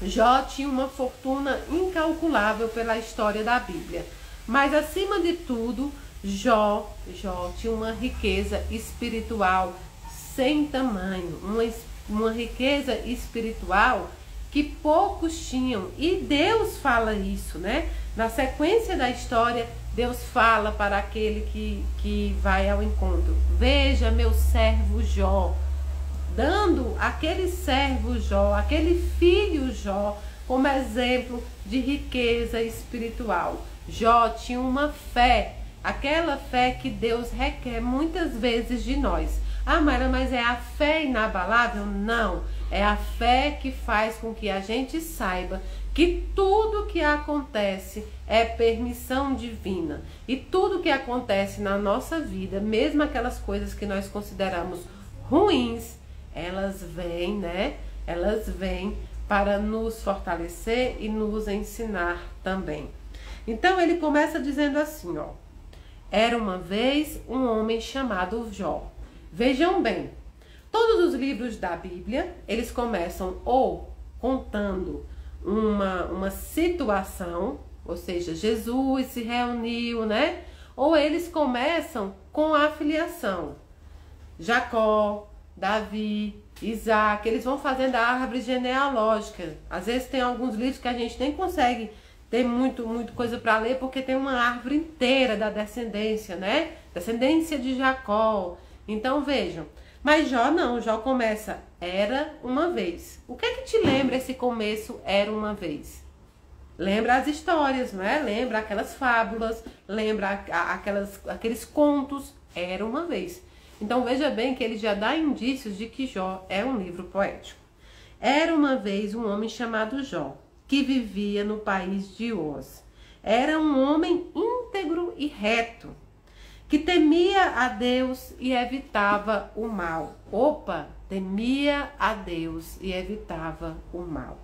S1: Jó tinha uma fortuna incalculável pela história da Bíblia. Mas acima de tudo, Jó tinha uma riqueza espiritual sem tamanho, uma riqueza espiritual que poucos tinham. E Deus fala isso, Na sequência da história, Deus fala para aquele que vai ao encontro: veja meu servo Jó, dando aquele servo Jó, aquele filho Jó, como exemplo de riqueza espiritual. Jó tinha uma fé, aquela fé que Deus requer muitas vezes de nós. Ah, Mayra, mas é a fé inabalável? Não, é a fé que faz com que a gente saiba que tudo que acontece é permissão divina. E tudo que acontece na nossa vida, mesmo aquelas coisas que nós consideramos ruins, elas vêm, Elas vêm para nos fortalecer e nos ensinar também. Então ele começa dizendo assim, era uma vez um homem chamado Jó. Vejam bem, todos os livros da Bíblia, eles começam ou contando uma situação, ou seja, Jesus se reuniu, Ou eles começam com a filiação. Jacó, Davi, Isaac, eles vão fazendo a árvore genealógica. Às vezes tem alguns livros que a gente nem consegue ter muito coisa para ler, porque tem uma árvore inteira da descendência, né? Descendência de Jacó. Então vejam, mas Jó não, Jó começa, era uma vez. O que é que te lembra esse começo, era uma vez? Lembra as histórias, não é? Lembra aquelas fábulas, lembra aqueles contos, era uma vez. Então veja bem que ele já dá indícios de que Jó é um livro poético. Era uma vez um homem chamado Jó, que vivia no país de Uz. Era um homem íntegro e reto, que temia a Deus e evitava o mal. Opa, temia a Deus e evitava o mal.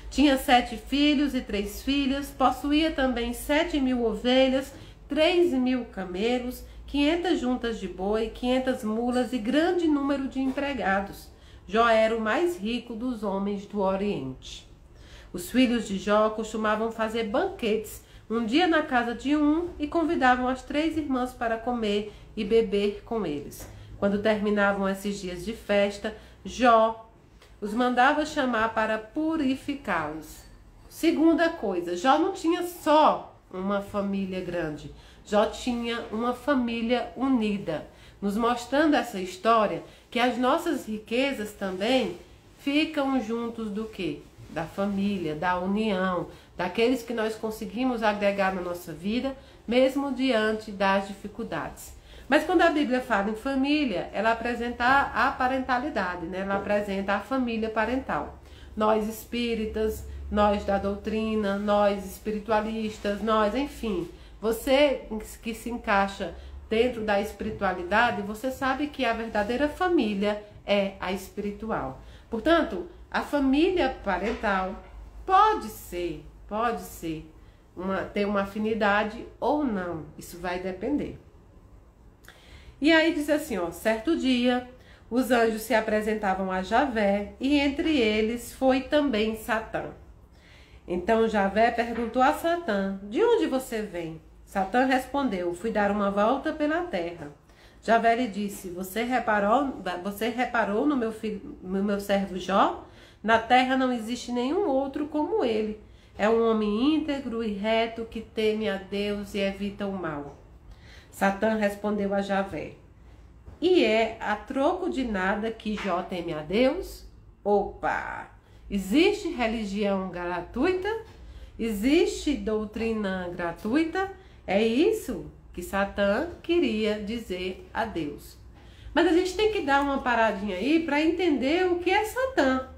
S1: Tinha 7 filhos e 3 filhas, possuía também 7.000 ovelhas, 3.000 camelos, 500 juntas de boi, 500 mulas e grande número de empregados. Jó era o mais rico dos homens do Oriente. Os filhos de Jó costumavam fazer banquetes, um dia na casa de um, e convidavam as 3 irmãs para comer e beber com eles. Quando terminavam esses dias de festa, Jó os mandava chamar para purificá-los. Segunda coisa, Jó não tinha só uma família grande, Jó tinha uma família unida, nos mostrando essa história que as nossas riquezas também ficam juntos do quê? Da família, da união, daqueles que nós conseguimos agregar na nossa vida, mesmo diante das dificuldades. Mas quando a Bíblia fala em família, ela apresenta a parentalidade, né? Ela apresenta a família parental. Nós espíritas, nós da doutrina, nós espiritualistas, nós, enfim, você que se encaixa dentro da espiritualidade, você sabe que a verdadeira família é a espiritual. Portanto, a família parental pode ter uma afinidade ou não, isso vai depender. E aí diz assim, ó, certo dia, os anjos se apresentavam a Javé e entre eles foi também Satã. Então Javé perguntou a Satã, de onde você vem? Satã respondeu, fui dar uma volta pela terra. Javé lhe disse, você reparou no meu servo Jó? Na terra não existe nenhum outro como ele. É um homem íntegro e reto que teme a Deus e evita o mal. Satã respondeu a Javé, e é a troco de nada que Jó teme a Deus? Opa! Existe religião gratuita? Existe doutrina gratuita? É isso que Satã queria dizer a Deus. Mas a gente tem que dar uma paradinha aí para entender o que é Satã.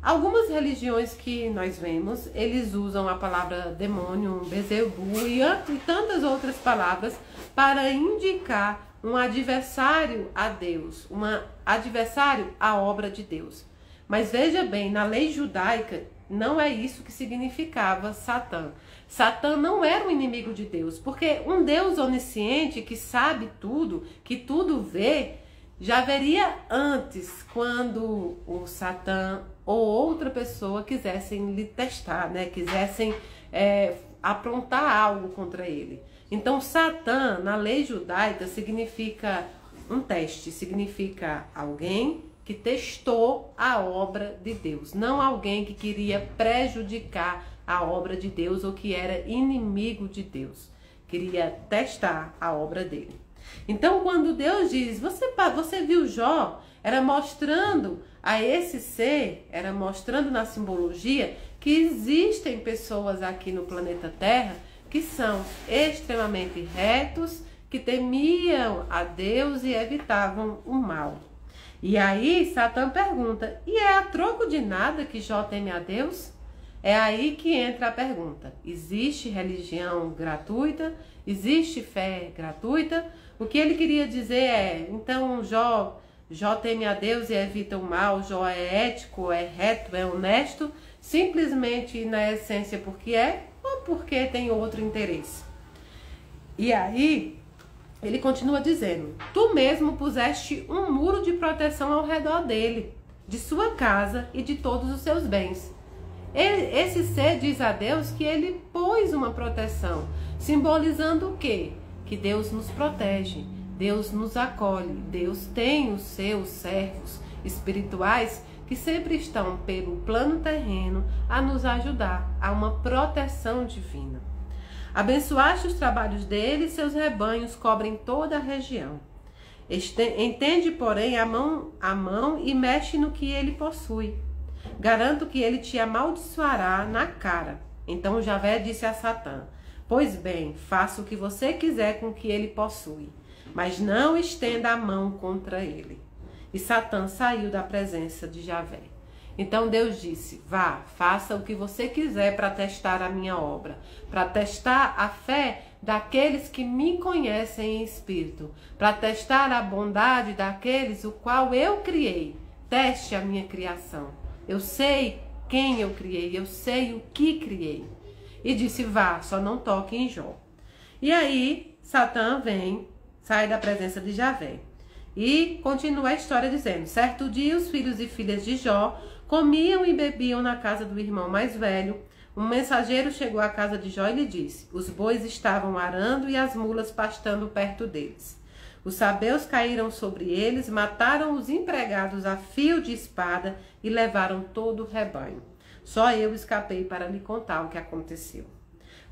S1: Algumas religiões que nós vemos, eles usam a palavra demônio, Bezebu e tantas outras palavras para indicar um adversário a Deus, um adversário à obra de Deus. Mas veja bem, na lei judaica, não é isso que significava Satã. Satã não era um inimigo de Deus, porque um Deus onisciente que sabe tudo, que tudo vê, já veria antes quando o Satã ou outra pessoa quisessem lhe testar, né? Quisessem aprontar algo contra ele. Então, Satã, na lei judaica, significa um teste, significa alguém que testou a obra de Deus, não alguém que queria prejudicar a obra de Deus ou que era inimigo de Deus, queria testar a obra dele. Então, quando Deus diz, você viu Jó, era mostrando a esse ser, era mostrando na simbologia que existem pessoas aqui no planeta Terra que são extremamente retos, que temiam a Deus e evitavam o mal. E aí Satã pergunta, e é a troco de nada que Jó teme a Deus? É aí que entra a pergunta, existe religião gratuita? Existe fé gratuita? O que ele queria dizer é, então Jó teme a Deus e evita o mal, Jó é ético, é reto, é honesto, simplesmente na essência porque é, ou porque tem outro interesse. E aí, ele continua dizendo, tu mesmo puseste um muro de proteção ao redor dele, de sua casa e de todos os seus bens. Esse ser diz a Deus que ele pôs uma proteção, simbolizando o quê? Que Deus nos protege. Deus nos acolhe, Deus tem os seus servos espirituais que sempre estão pelo plano terreno a nos ajudar, a uma proteção divina. Abençoaste os trabalhos dele, seus rebanhos cobrem toda a região. Entende, porém, a mão e mexe no que ele possui. Garanto que ele te amaldiçoará na cara. Então Javé disse a Satã: pois bem, faça o que você quiser com o que ele possui, mas não estenda a mão contra ele. E Satã saiu da presença de Javé. Então Deus disse: vá, faça o que você quiser para testar a minha obra, para testar a fé daqueles que me conhecem em espírito, para testar a bondade daqueles o qual eu criei. Teste a minha criação. Eu sei quem eu criei, eu sei o que criei. E disse: vá, só não toque em Jó. E aí Satã vem, sai da presença de Javé. E continua a história dizendo: certo dia os filhos e filhas de Jó comiam e bebiam na casa do irmão mais velho. Um mensageiro chegou à casa de Jó e lhe disse: os bois estavam arando e as mulas pastando perto deles. Os sabeus caíram sobre eles, mataram os empregados a fio de espada e levaram todo o rebanho. Só eu escapei para lhe contar o que aconteceu.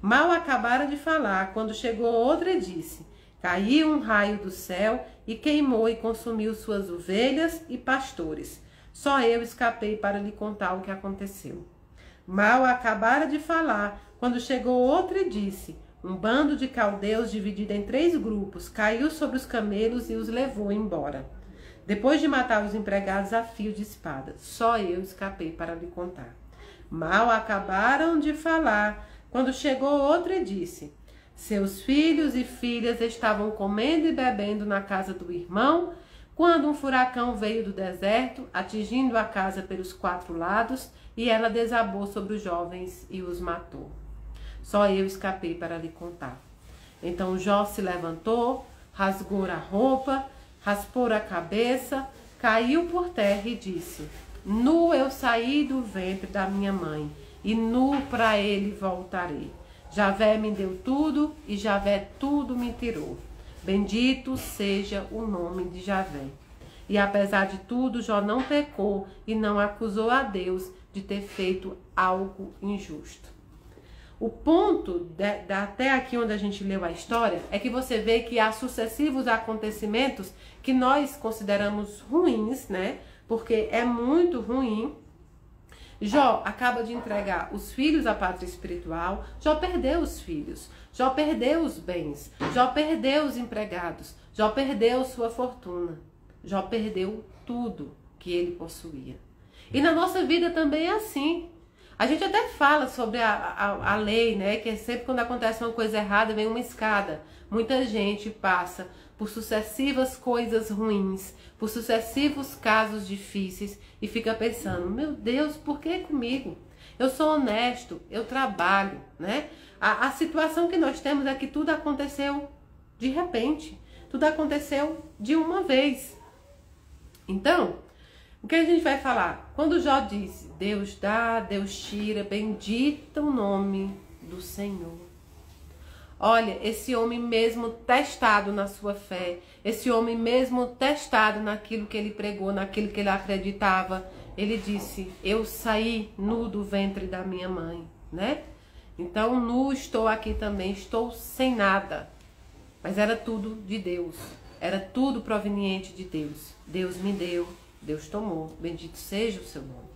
S1: Mal acabara de falar, quando chegou outra e disse: caiu um raio do céu e queimou e consumiu suas ovelhas e pastores. Só eu escapei para lhe contar o que aconteceu. Mal acabara de falar, quando chegou outra e disse: um bando de caldeus dividido em 3 grupos caiu sobre os camelos e os levou embora, depois de matar os empregados a fio de espada. Só eu escapei para lhe contar. Mal acabaram de falar, quando chegou outra e disse: seus filhos e filhas estavam comendo e bebendo na casa do irmão, quando um furacão veio do deserto, atingindo a casa pelos 4 lados, e ela desabou sobre os jovens e os matou. Só eu escapei para lhe contar. Então Jó se levantou, rasgou a roupa, raspou a cabeça, caiu por terra e disse: nu eu saí do ventre da minha mãe, e nu para ele voltarei. Javé me deu tudo, e Javé tudo me tirou. Bendito seja o nome de Javé. E apesar de tudo, Jó não pecou e não acusou a Deus de ter feito algo injusto. O ponto, até aqui onde a gente leu a história, é que você vê que há sucessivos acontecimentos que nós consideramos ruins, né? Porque é muito ruim. Jó acaba de entregar os filhos à pátria espiritual. Jó perdeu os filhos. Jó perdeu os bens. Jó perdeu os empregados. Jó perdeu sua fortuna. Jó perdeu tudo que ele possuía. E na nossa vida também é assim. A gente até fala sobre a lei, né? Que é sempre quando acontece uma coisa errada, vem uma escada. Muita gente passa por sucessivas coisas ruins, por sucessivos casos difíceis e fica pensando: meu Deus, por que comigo? Eu sou honesto, eu trabalho, né? A situação que nós temos é que tudo aconteceu de repente. Tudo aconteceu de uma vez. Então, o que a gente vai falar? Quando Jó disse: Deus dá, Deus tira, bendito o nome do Senhor. Olha, esse homem mesmo testado na sua fé, esse homem mesmo testado naquilo que ele pregou, naquilo que ele acreditava, ele disse: eu saí nu do ventre da minha mãe, né? Então, nu estou aqui também, estou sem nada. Mas era tudo de Deus, era tudo proveniente de Deus. Deus me deu, Deus tomou, bendito seja o seu nome.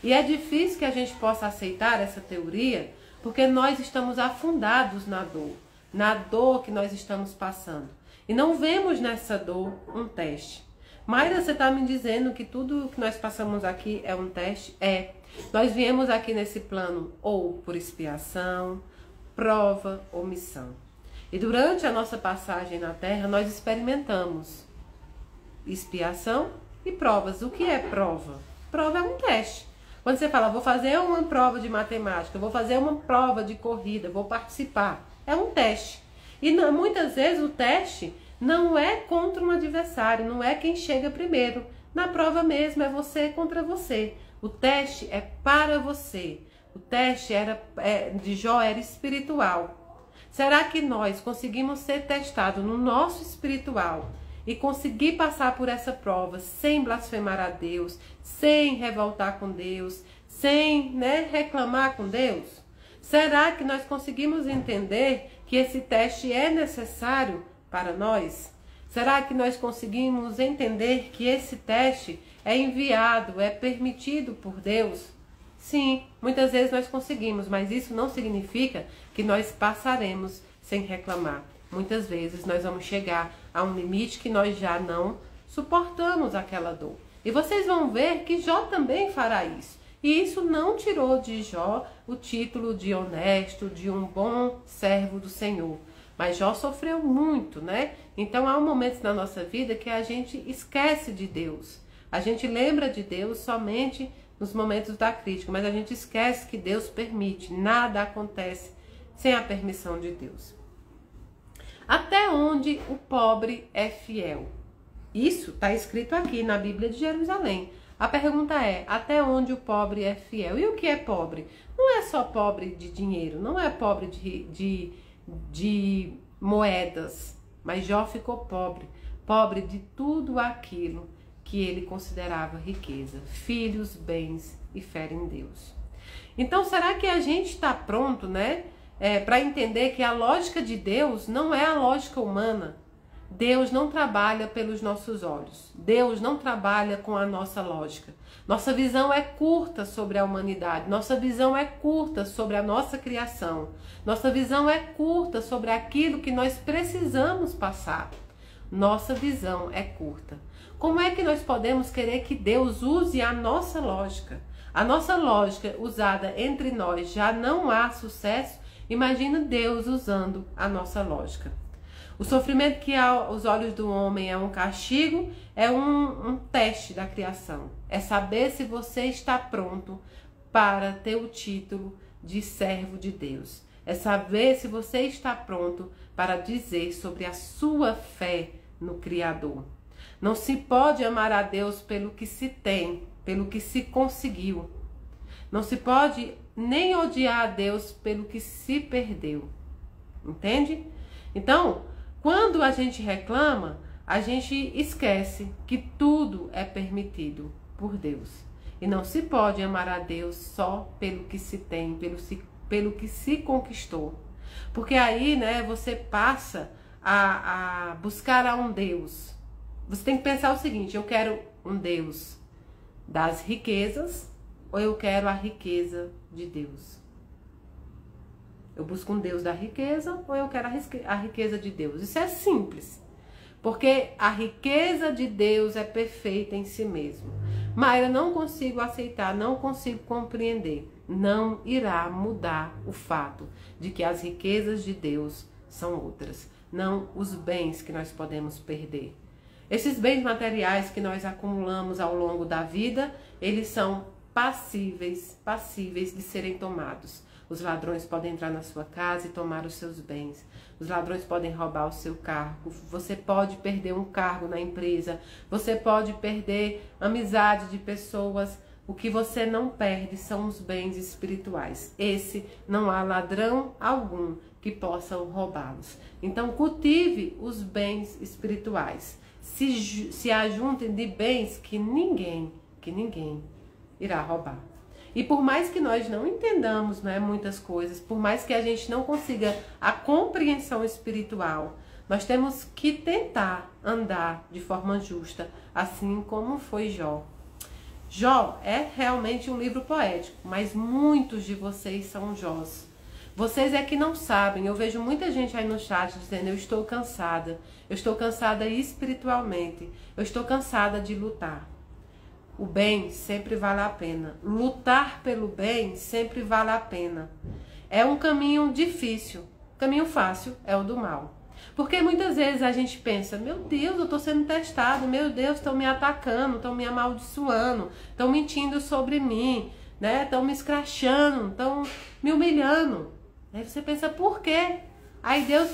S1: E é difícil que a gente possa aceitar essa teoria, porque nós estamos afundados na dor que nós estamos passando. E não vemos nessa dor um teste. Mayra, você está me dizendo que tudo que nós passamos aqui é um teste? É. Nós viemos aqui nesse plano ou por expiação, prova ou missão. E durante a nossa passagem na Terra, nós experimentamos expiação e provas. O que é prova? Prova é um teste. Quando você fala: vou fazer uma prova de matemática, vou fazer uma prova de corrida, vou participar, é um teste. E não, muitas vezes o teste não é contra um adversário, não é quem chega primeiro. Na prova mesmo é você contra você. O teste é para você. O teste de Jó era espiritual. Será que nós conseguimos ser testados no nosso espiritual e conseguir passar por essa prova sem blasfemar a Deus, sem revoltar com Deus, sem, reclamar com Deus? Será que nós conseguimos entender que esse teste é necessário para nós? Será que nós conseguimos entender que esse teste é enviado, é permitido por Deus? Sim, muitas vezes nós conseguimos, mas isso não significa que nós passaremos sem reclamar. Muitas vezes nós vamos chegar a um limite que nós já não suportamos aquela dor. E vocês vão ver que Jó também fará isso. E isso não tirou de Jó o título de honesto, de um bom servo do Senhor. Mas Jó sofreu muito, né? Então há momentos na nossa vida que a gente esquece de Deus. A gente lembra de Deus somente nos momentos da crítica, mas a gente esquece que Deus permite. Nada acontece sem a permissão de Deus. Até onde o pobre é fiel? Isso está escrito aqui na Bíblia de Jerusalém. A pergunta é, até onde o pobre é fiel? E o que é pobre? Não é só pobre de dinheiro, não é pobre de moedas, mas Jó ficou pobre, pobre de tudo aquilo que ele considerava riqueza, filhos, bens e fé em Deus. Então, será que a gente está pronto, para entender que a lógica de Deus não é a lógica humana? Deus não trabalha pelos nossos olhos. Deus não trabalha com a nossa lógica. Nossa visão é curta sobre a humanidade. Nossa visão é curta sobre a nossa criação. Nossa visão é curta sobre aquilo que nós precisamos passar. Nossa visão é curta. Como é que nós podemos querer que Deus use a nossa lógica? A nossa lógica usada entre nós já não há sucesso. Imagina Deus usando a nossa lógica. O sofrimento que aos olhos do homem é um castigo, é um teste da criação. É saber se você está pronto para ter o título de servo de Deus. É saber se você está pronto para dizer sobre a sua fé no Criador. Não se pode amar a Deus pelo que se tem, pelo que se conseguiu. Não se pode nem odiar a Deus pelo que se perdeu. Entende? Então, quando a gente reclama, a gente esquece que tudo é permitido por Deus. E não se pode amar a Deus só pelo que se tem, pelo que se conquistou. Porque aí, você passa a buscar a um Deus. Você tem que pensar o seguinte, eu quero um Deus das riquezas ou eu quero a riqueza de Deus? Eu busco um Deus da riqueza ou eu quero a riqueza de Deus? Isso é simples, porque a riqueza de Deus é perfeita em si mesmo. Mas eu não consigo aceitar, não consigo compreender. Não irá mudar o fato de que as riquezas de Deus são outras, não os bens que nós podemos perder. Esses bens materiais que nós acumulamos ao longo da vida, eles são passíveis de serem tomados. Os ladrões podem entrar na sua casa e tomar os seus bens. Os ladrões podem roubar o seu cargo. Você pode perder um cargo na empresa. Você pode perder amizade de pessoas. O que você não perde são os bens espirituais. Esse não há ladrão algum que possa roubá-los. Então cultive os bens espirituais. Se ajuntem de bens que ninguém irá roubar. E por mais que nós não entendamos, muitas coisas, por mais que a gente não consiga a compreensão espiritual, nós temos que tentar andar de forma justa, assim como foi Jó. Jó é realmente um livro poético, mas muitos de vocês são Jós. Vocês é que não sabem, eu vejo muita gente aí no chat dizendo, eu estou cansada espiritualmente, eu estou cansada de lutar. O bem sempre vale a pena. Lutar pelo bem sempre vale a pena. É um caminho difícil. O caminho fácil é o do mal. Porque muitas vezes a gente pensa, meu Deus, eu estou sendo testado, meu Deus, estão me atacando, estão me amaldiçoando, estão mentindo sobre mim, estão me escrachando, estão me humilhando. Aí você pensa, por quê? Aí Deus,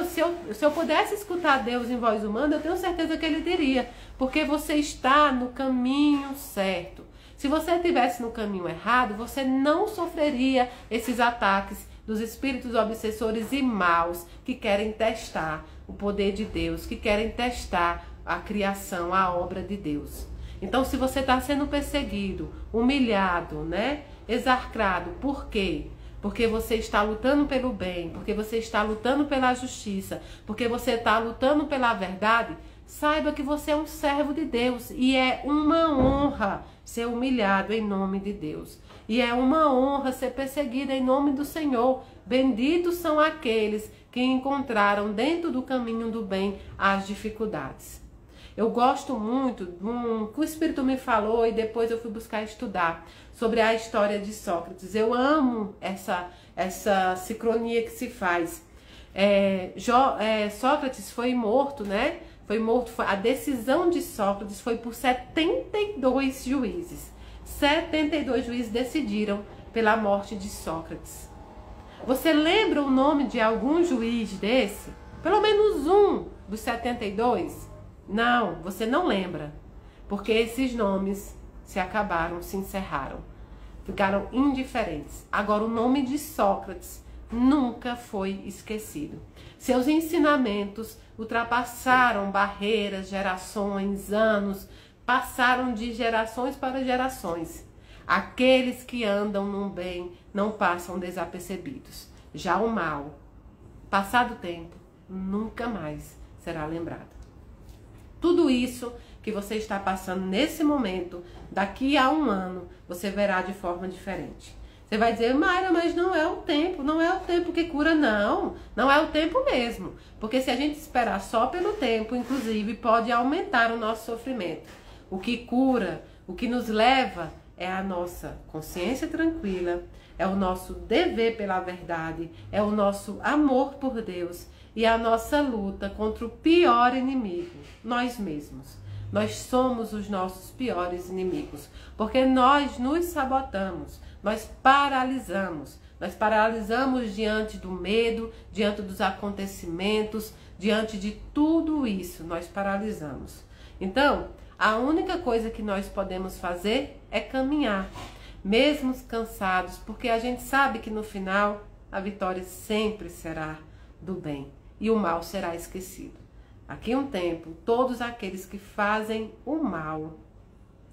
S1: se eu pudesse escutar Deus em voz humana, eu tenho certeza que Ele diria, porque você está no caminho certo. Se você estivesse no caminho errado, você não sofreria esses ataques, dos espíritos obsessores e maus que querem testar o poder de Deus, que querem testar a criação, a obra de Deus. Então, se você está sendo perseguido, humilhado, né, exarcrado, por quê? Porque você está lutando pelo bem, porque você está lutando pela justiça, porque você está lutando pela verdade, saiba que você é um servo de Deus e é uma honra ser humilhado em nome de Deus. E é uma honra ser perseguido em nome do Senhor. Benditos são aqueles que encontraram dentro do caminho do bem as dificuldades. Eu gosto muito que o Espírito me falou e depois eu fui buscar estudar sobre a história de Sócrates. Eu amo essa sincronia que se faz. Sócrates foi morto, né? A decisão de Sócrates foi por 72 juízes. 72 juízes decidiram pela morte de Sócrates. Você lembra o nome de algum juiz desse? Pelo menos um dos 72? Não, você não lembra. Porque esses nomes se acabaram, se encerraram. Ficaram indiferentes. Agora, o nome de Sócrates nunca foi esquecido. Seus ensinamentos ultrapassaram barreiras, gerações, anos, passaram de gerações para gerações. Aqueles que andam no bem não passam desapercebidos. Já o mal, passado o tempo, nunca mais será lembrado. Tudo isso que você está passando nesse momento, daqui a um ano, você verá de forma diferente. Você vai dizer, Mayra, mas não é o tempo que cura, não é o tempo mesmo. Porque se a gente esperar só pelo tempo, inclusive, pode aumentar o nosso sofrimento. O que cura, o que nos leva é a nossa consciência tranquila, é o nosso dever pela verdade, é o nosso amor por Deus e a nossa luta contra o pior inimigo, nós mesmos. Nós somos os nossos piores inimigos, porque nós nos sabotamos, nós paralisamos diante do medo, diante dos acontecimentos, diante de tudo isso, nós paralisamos. Então, a única coisa que nós podemos fazer é caminhar, mesmo cansados, porque a gente sabe que no final a vitória sempre será do bem e o mal será esquecido. Aqui um tempo, todos aqueles que fazem o mal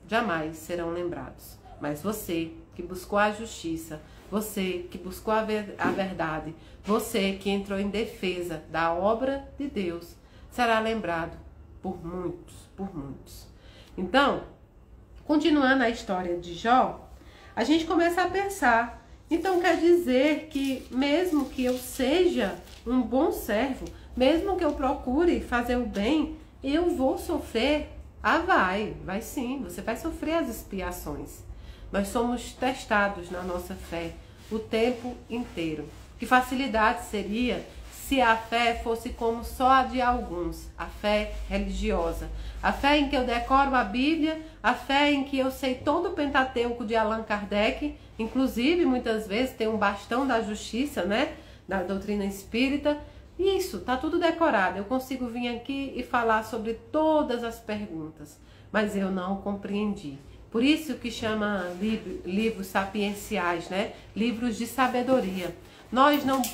S1: jamais serão lembrados. Mas você que buscou a justiça, você que buscou a verdade, você que entrou em defesa da obra de Deus, será lembrado por muitos, por muitos. Então, continuando a história de Jó, a gente começa a pensar, então quer dizer que mesmo que eu seja um bom servo, mesmo que eu procure fazer o bem, eu vou sofrer? Ah, vai sim, você vai sofrer as expiações. Nós somos testados na nossa fé o tempo inteiro. Que facilidade seria se a fé fosse como só a de alguns, a fé religiosa. A fé em que eu decoro a Bíblia, a fé em que eu sei todo o Pentateuco de Allan Kardec, inclusive muitas vezes tem um bastão da justiça, né, da doutrina espírita. Isso, tá tudo decorado. Eu consigo vir aqui e falar sobre todas as perguntas, mas eu não compreendi. Por isso que chama livros sapienciais, né? Livros de sabedoria.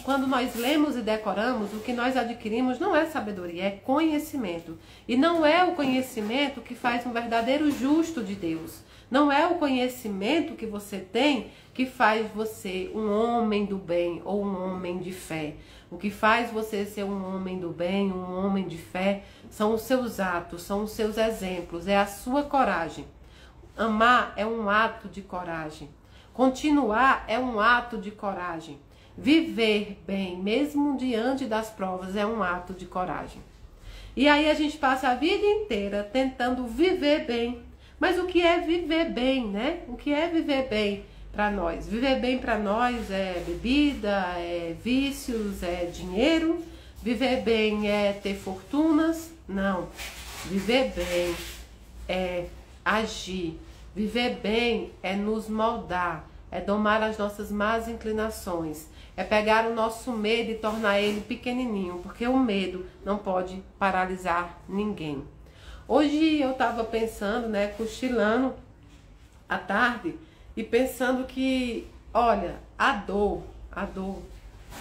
S1: Quando nós lemos e decoramos, o que nós adquirimos não é sabedoria, é conhecimento. E não é o conhecimento que faz um verdadeiro justo de Deus. Não é o conhecimento que você tem que faz você um homem do bem ou um homem de fé. O que faz você ser um homem do bem, um homem de fé, são os seus atos, são os seus exemplos, é a sua coragem. Amar é um ato de coragem. Continuar é um ato de coragem. Viver bem, mesmo diante das provas, é um ato de coragem. E aí a gente passa a vida inteira tentando viver bem. Mas o que é viver bem, né? O que é viver bem para nós? Viver bem para nós é bebida, é vícios, é dinheiro. Viver bem é ter fortunas? Não. Viver bem é agir. Viver bem é nos moldar, é domar as nossas más inclinações, é pegar o nosso medo e tornar ele pequenininho, porque o medo não pode paralisar ninguém. Hoje eu estava pensando, né, cochilando à tarde e pensando que, olha, a dor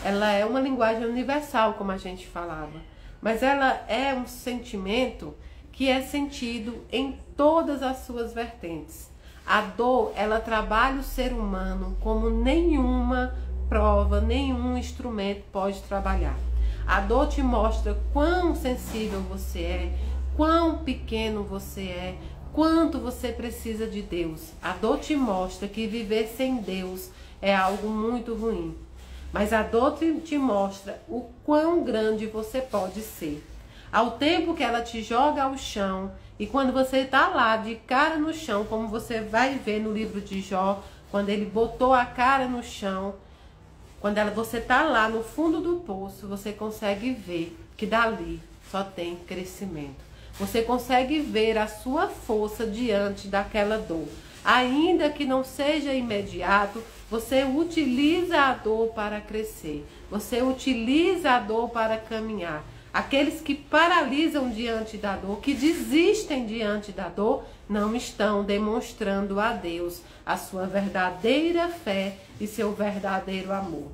S1: ela é uma linguagem universal, como a gente falava, mas ela é um sentimento que é sentido em todas as suas vertentes. A dor, ela trabalha o ser humano como nenhuma prova, nenhum instrumento pode trabalhar. A dor te mostra quão sensível você é, quão pequeno você é, quanto você precisa de Deus. A dor te mostra que viver sem Deus é algo muito ruim. Mas a dor te mostra o quão grande você pode ser. Ao tempo que ela te joga ao chão, e quando você está lá de cara no chão, como você vai ver no livro de Jó, quando ele botou a cara no chão, quando você está lá no fundo do poço, você consegue ver que dali só tem crescimento. Você consegue ver a sua força diante daquela dor. Ainda que não seja imediato, você utiliza a dor para crescer. Você utiliza a dor para caminhar. Aqueles que paralisam diante da dor, que desistem diante da dor, não estão demonstrando a Deus a sua verdadeira fé e seu verdadeiro amor.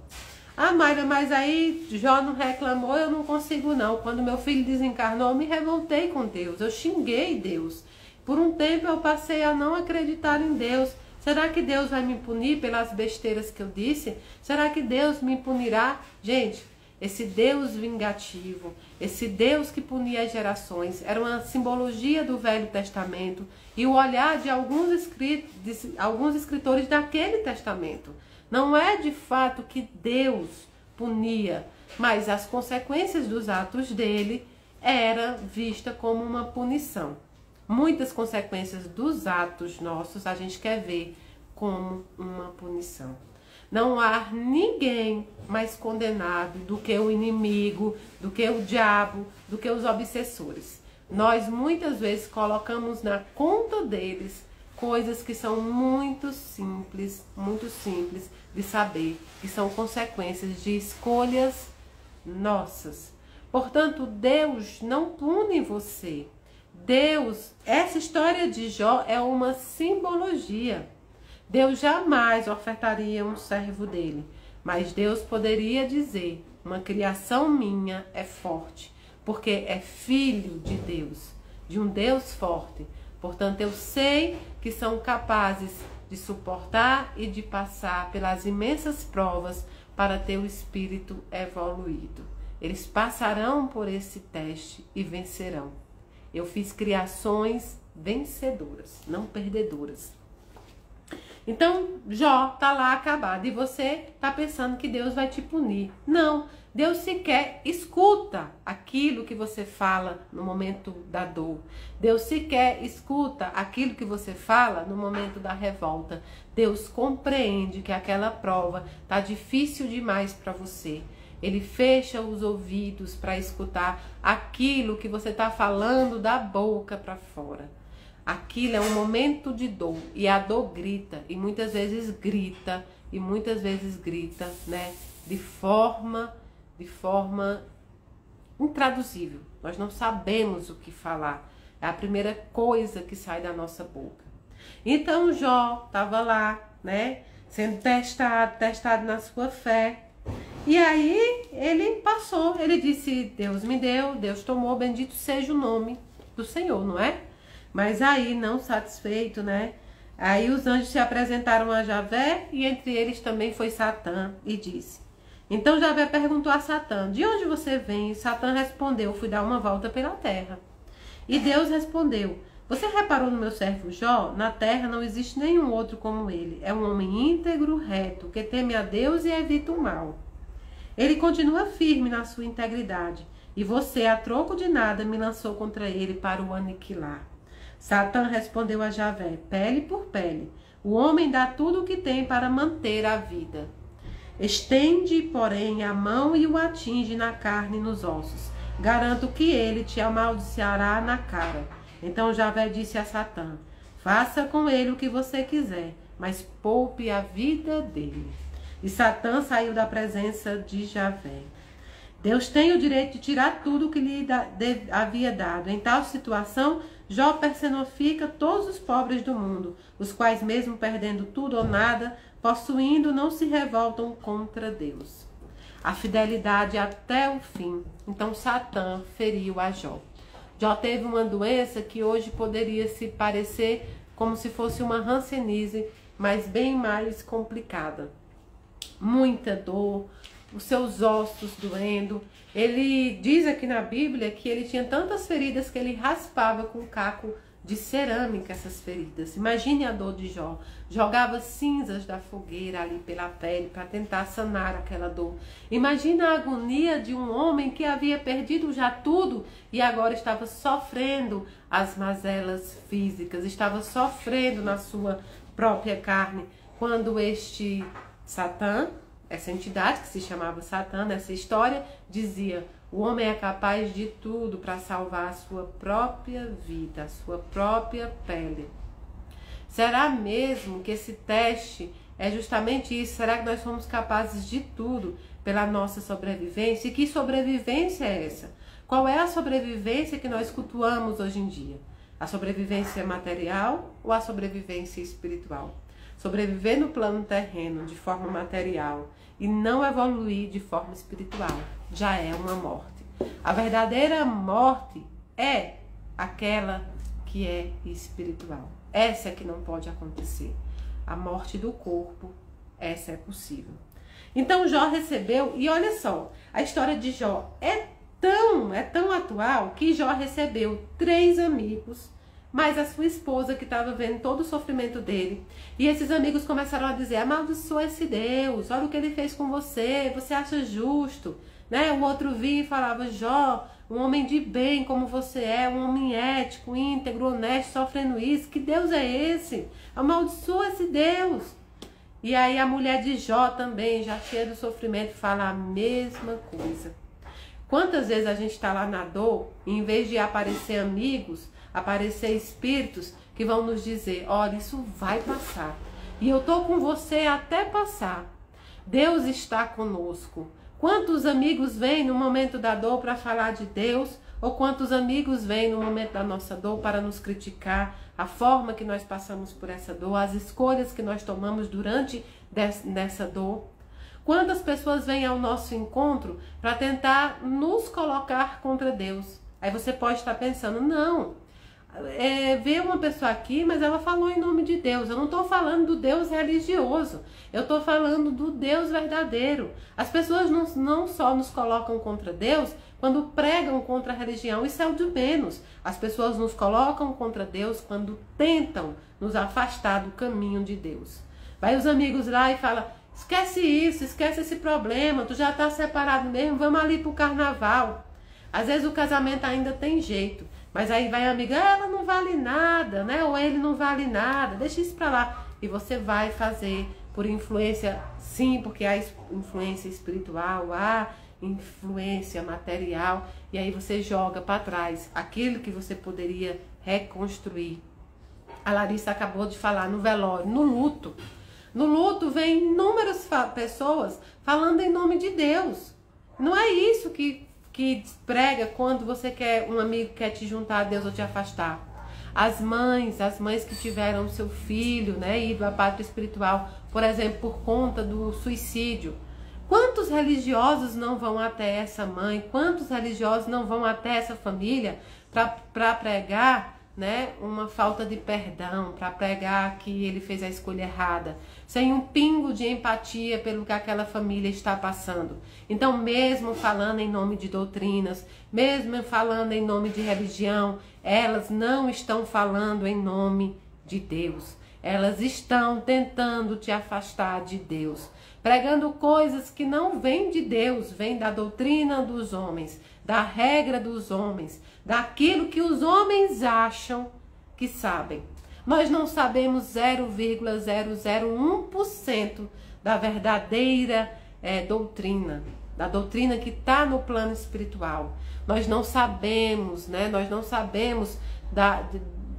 S1: Ah, Mayra, mas aí Jó não reclamou, eu não consigo não. Quando meu filho desencarnou, eu me revoltei com Deus, eu xinguei Deus. Por um tempo eu passei a não acreditar em Deus. Será que Deus vai me punir pelas besteiras que eu disse? Será que Deus me punirá? Gente, esse Deus vingativo, esse Deus que punia as gerações, era uma simbologia do Velho Testamento e o olhar de alguns escritores daquele testamento. Não é de fato que Deus punia, mas as consequências dos atos dele era vista como uma punição. Muitas consequências dos atos nossos a gente quer ver como uma punição. Não há ninguém mais condenado do que o inimigo, do que o diabo, do que os obsessores. Nós muitas vezes colocamos na conta deles coisas que são muito simples de saber, que são consequências de escolhas nossas. Portanto, Deus não pune você. Deus, essa história de Jó é uma simbologia. Deus jamais ofertaria um servo dele, mas Deus poderia dizer, uma criação minha é forte, porque é filho de Deus, de um Deus forte. Portanto, eu sei que são capazes de suportar e de passar pelas imensas provas para ter o espírito evoluído. Eles passarão por esse teste e vencerão. Eu fiz criações vencedoras, não perdedoras. Então, Jó está lá acabado e você está pensando que Deus vai te punir. Não, Deus sequer escuta aquilo que você fala no momento da dor. Deus sequer escuta aquilo que você fala no momento da revolta. Deus compreende que aquela prova está difícil demais para você. Ele fecha os ouvidos para escutar aquilo que você está falando da boca para fora. Aquilo é um momento de dor e a dor grita e muitas vezes grita, né, de forma intraduzível. Nós não sabemos o que falar. É a primeira coisa que sai da nossa boca. Então Jó estava lá, né, sendo testado na sua fé. E aí ele passou, ele disse, Deus me deu, Deus tomou, bendito seja o nome do Senhor, não é? Mas aí, não satisfeito, né? Aí os anjos se apresentaram a Javé e entre eles também foi Satã e disse. Então Javé perguntou a Satã, de onde você vem? E Satã respondeu, fui dar uma volta pela terra. E Deus respondeu, você reparou no meu servo Jó? Na terra não existe nenhum outro como ele. É um homem íntegro, reto, que teme a Deus e evita o mal. Ele continua firme na sua integridade. E você, a troco de nada, me lançou contra ele para o aniquilar. Satã respondeu a Javé, pele por pele. O homem dá tudo o que tem para manter a vida. Estende, porém, a mão e o atinge na carne e nos ossos. Garanto que ele te amaldiçoará na cara. Então Javé disse a Satã, faça com ele o que você quiser, mas poupe a vida dele. E Satã saiu da presença de Javé. Deus tem o direito de tirar tudo o que lhe havia dado. Em tal situação, Jó personifica todos os pobres do mundo, os quais mesmo perdendo tudo ou nada, possuindo, não se revoltam contra Deus. a fidelidade até o fim. Então Satã feriu a Jó. Jó teve uma doença que hoje poderia se parecer como se fosse uma hanseníase, mas bem mais complicada. Muita dor, os seus ossos doendo. Ele diz aqui na Bíblia que ele tinha tantas feridas que ele raspava com caco de cerâmica essas feridas. Imagine a dor de Jó. Jogava cinzas da fogueira ali pela pele para tentar sanar aquela dor. Imagina a agonia de um homem que havia perdido já tudo e agora estava sofrendo as mazelas físicas, estava sofrendo na sua própria carne, quando este Satã, essa entidade que se chamava Satã nessa história, dizia: o homem é capaz de tudo para salvar a sua própria vida, a sua própria pele. Será mesmo que esse teste é justamente isso? Será que nós somos capazes de tudo pela nossa sobrevivência? E que sobrevivência é essa? Qual é a sobrevivência que nós cultuamos hoje em dia? A sobrevivência material ou a sobrevivência espiritual? Sobreviver no plano terreno de forma material e não evoluir de forma espiritual já é uma morte. A verdadeira morte é aquela que é espiritual. Essa é que não pode acontecer. A morte do corpo, essa é possível. Então Jó recebeu, e olha só, a história de Jó é tão atual que Jó recebeu 3 amigos, mais a sua esposa que estava vendo todo o sofrimento dele. E esses amigos começaram a dizer: amaldiçoa esse Deus, olha o que ele fez com você, você acha justo? Né? O outro vinha e falava: Jó, um homem de bem como você é, um homem ético, íntegro, honesto, sofrendo isso, que Deus é esse? Amaldiçoa esse Deus. E aí a mulher de Jó também, já cheia do sofrimento, fala a mesma coisa. Quantas vezes a gente está lá na dor, e em vez de aparecer amigos, aparecer espíritos que vão nos dizer: olha, isso vai passar. E eu tô com você até passar. Deus está conosco. Quantos amigos vêm no momento da dor para falar de Deus? Ou quantos amigos vêm no momento da nossa dor para nos criticar a forma que nós passamos por essa dor, as escolhas que nós tomamos durante nessa dor? Quantas pessoas vêm ao nosso encontro para tentar nos colocar contra Deus? Aí você pode estar pensando: não, veio uma pessoa aqui, mas ela falou em nome de Deus. Eu não estou falando do Deus religioso, eu estou falando do Deus verdadeiro. As pessoas não só nos colocam contra Deus quando pregam contra a religião, isso é o de menos. As pessoas nos colocam contra Deus quando tentam nos afastar do caminho de Deus. Vai os amigos lá e falam: esquece isso, esquece esse problema, tu já está separado mesmo, vamos ali pro carnaval. Às vezes o casamento ainda tem jeito, mas aí vai a amiga: ela não vale nada, né? Ou ele não vale nada, deixa isso pra lá. E você vai fazer por influência, sim, porque há influência espiritual, há influência material, e aí você joga para trás aquilo que você poderia reconstruir. A Larissa acabou de falar no velório, no luto. No luto vem inúmeras pessoas falando em nome de Deus. Não é isso que prega quando você quer, um amigo quer te juntar a Deus ou te afastar. As mães que tiveram seu filho, né, ido à pátria espiritual, por exemplo, por conta do suicídio. Quantos religiosos não vão até essa mãe? Quantos religiosos não vão até essa família para pregar, né, uma falta de perdão, para pregar que ele fez a escolha errada, sem um pingo de empatia pelo que aquela família está passando? Então, mesmo falando em nome de doutrinas, mesmo falando em nome de religião, elas não estão falando em nome de Deus. Elas estão tentando te afastar de Deus, pregando coisas que não vêm de Deus, vêm da doutrina dos homens, da regra dos homens, daquilo que os homens acham que sabem. Nós não sabemos 0,001% da verdadeira doutrina, da doutrina que está no plano espiritual. Nós não sabemos, né? Nós não sabemos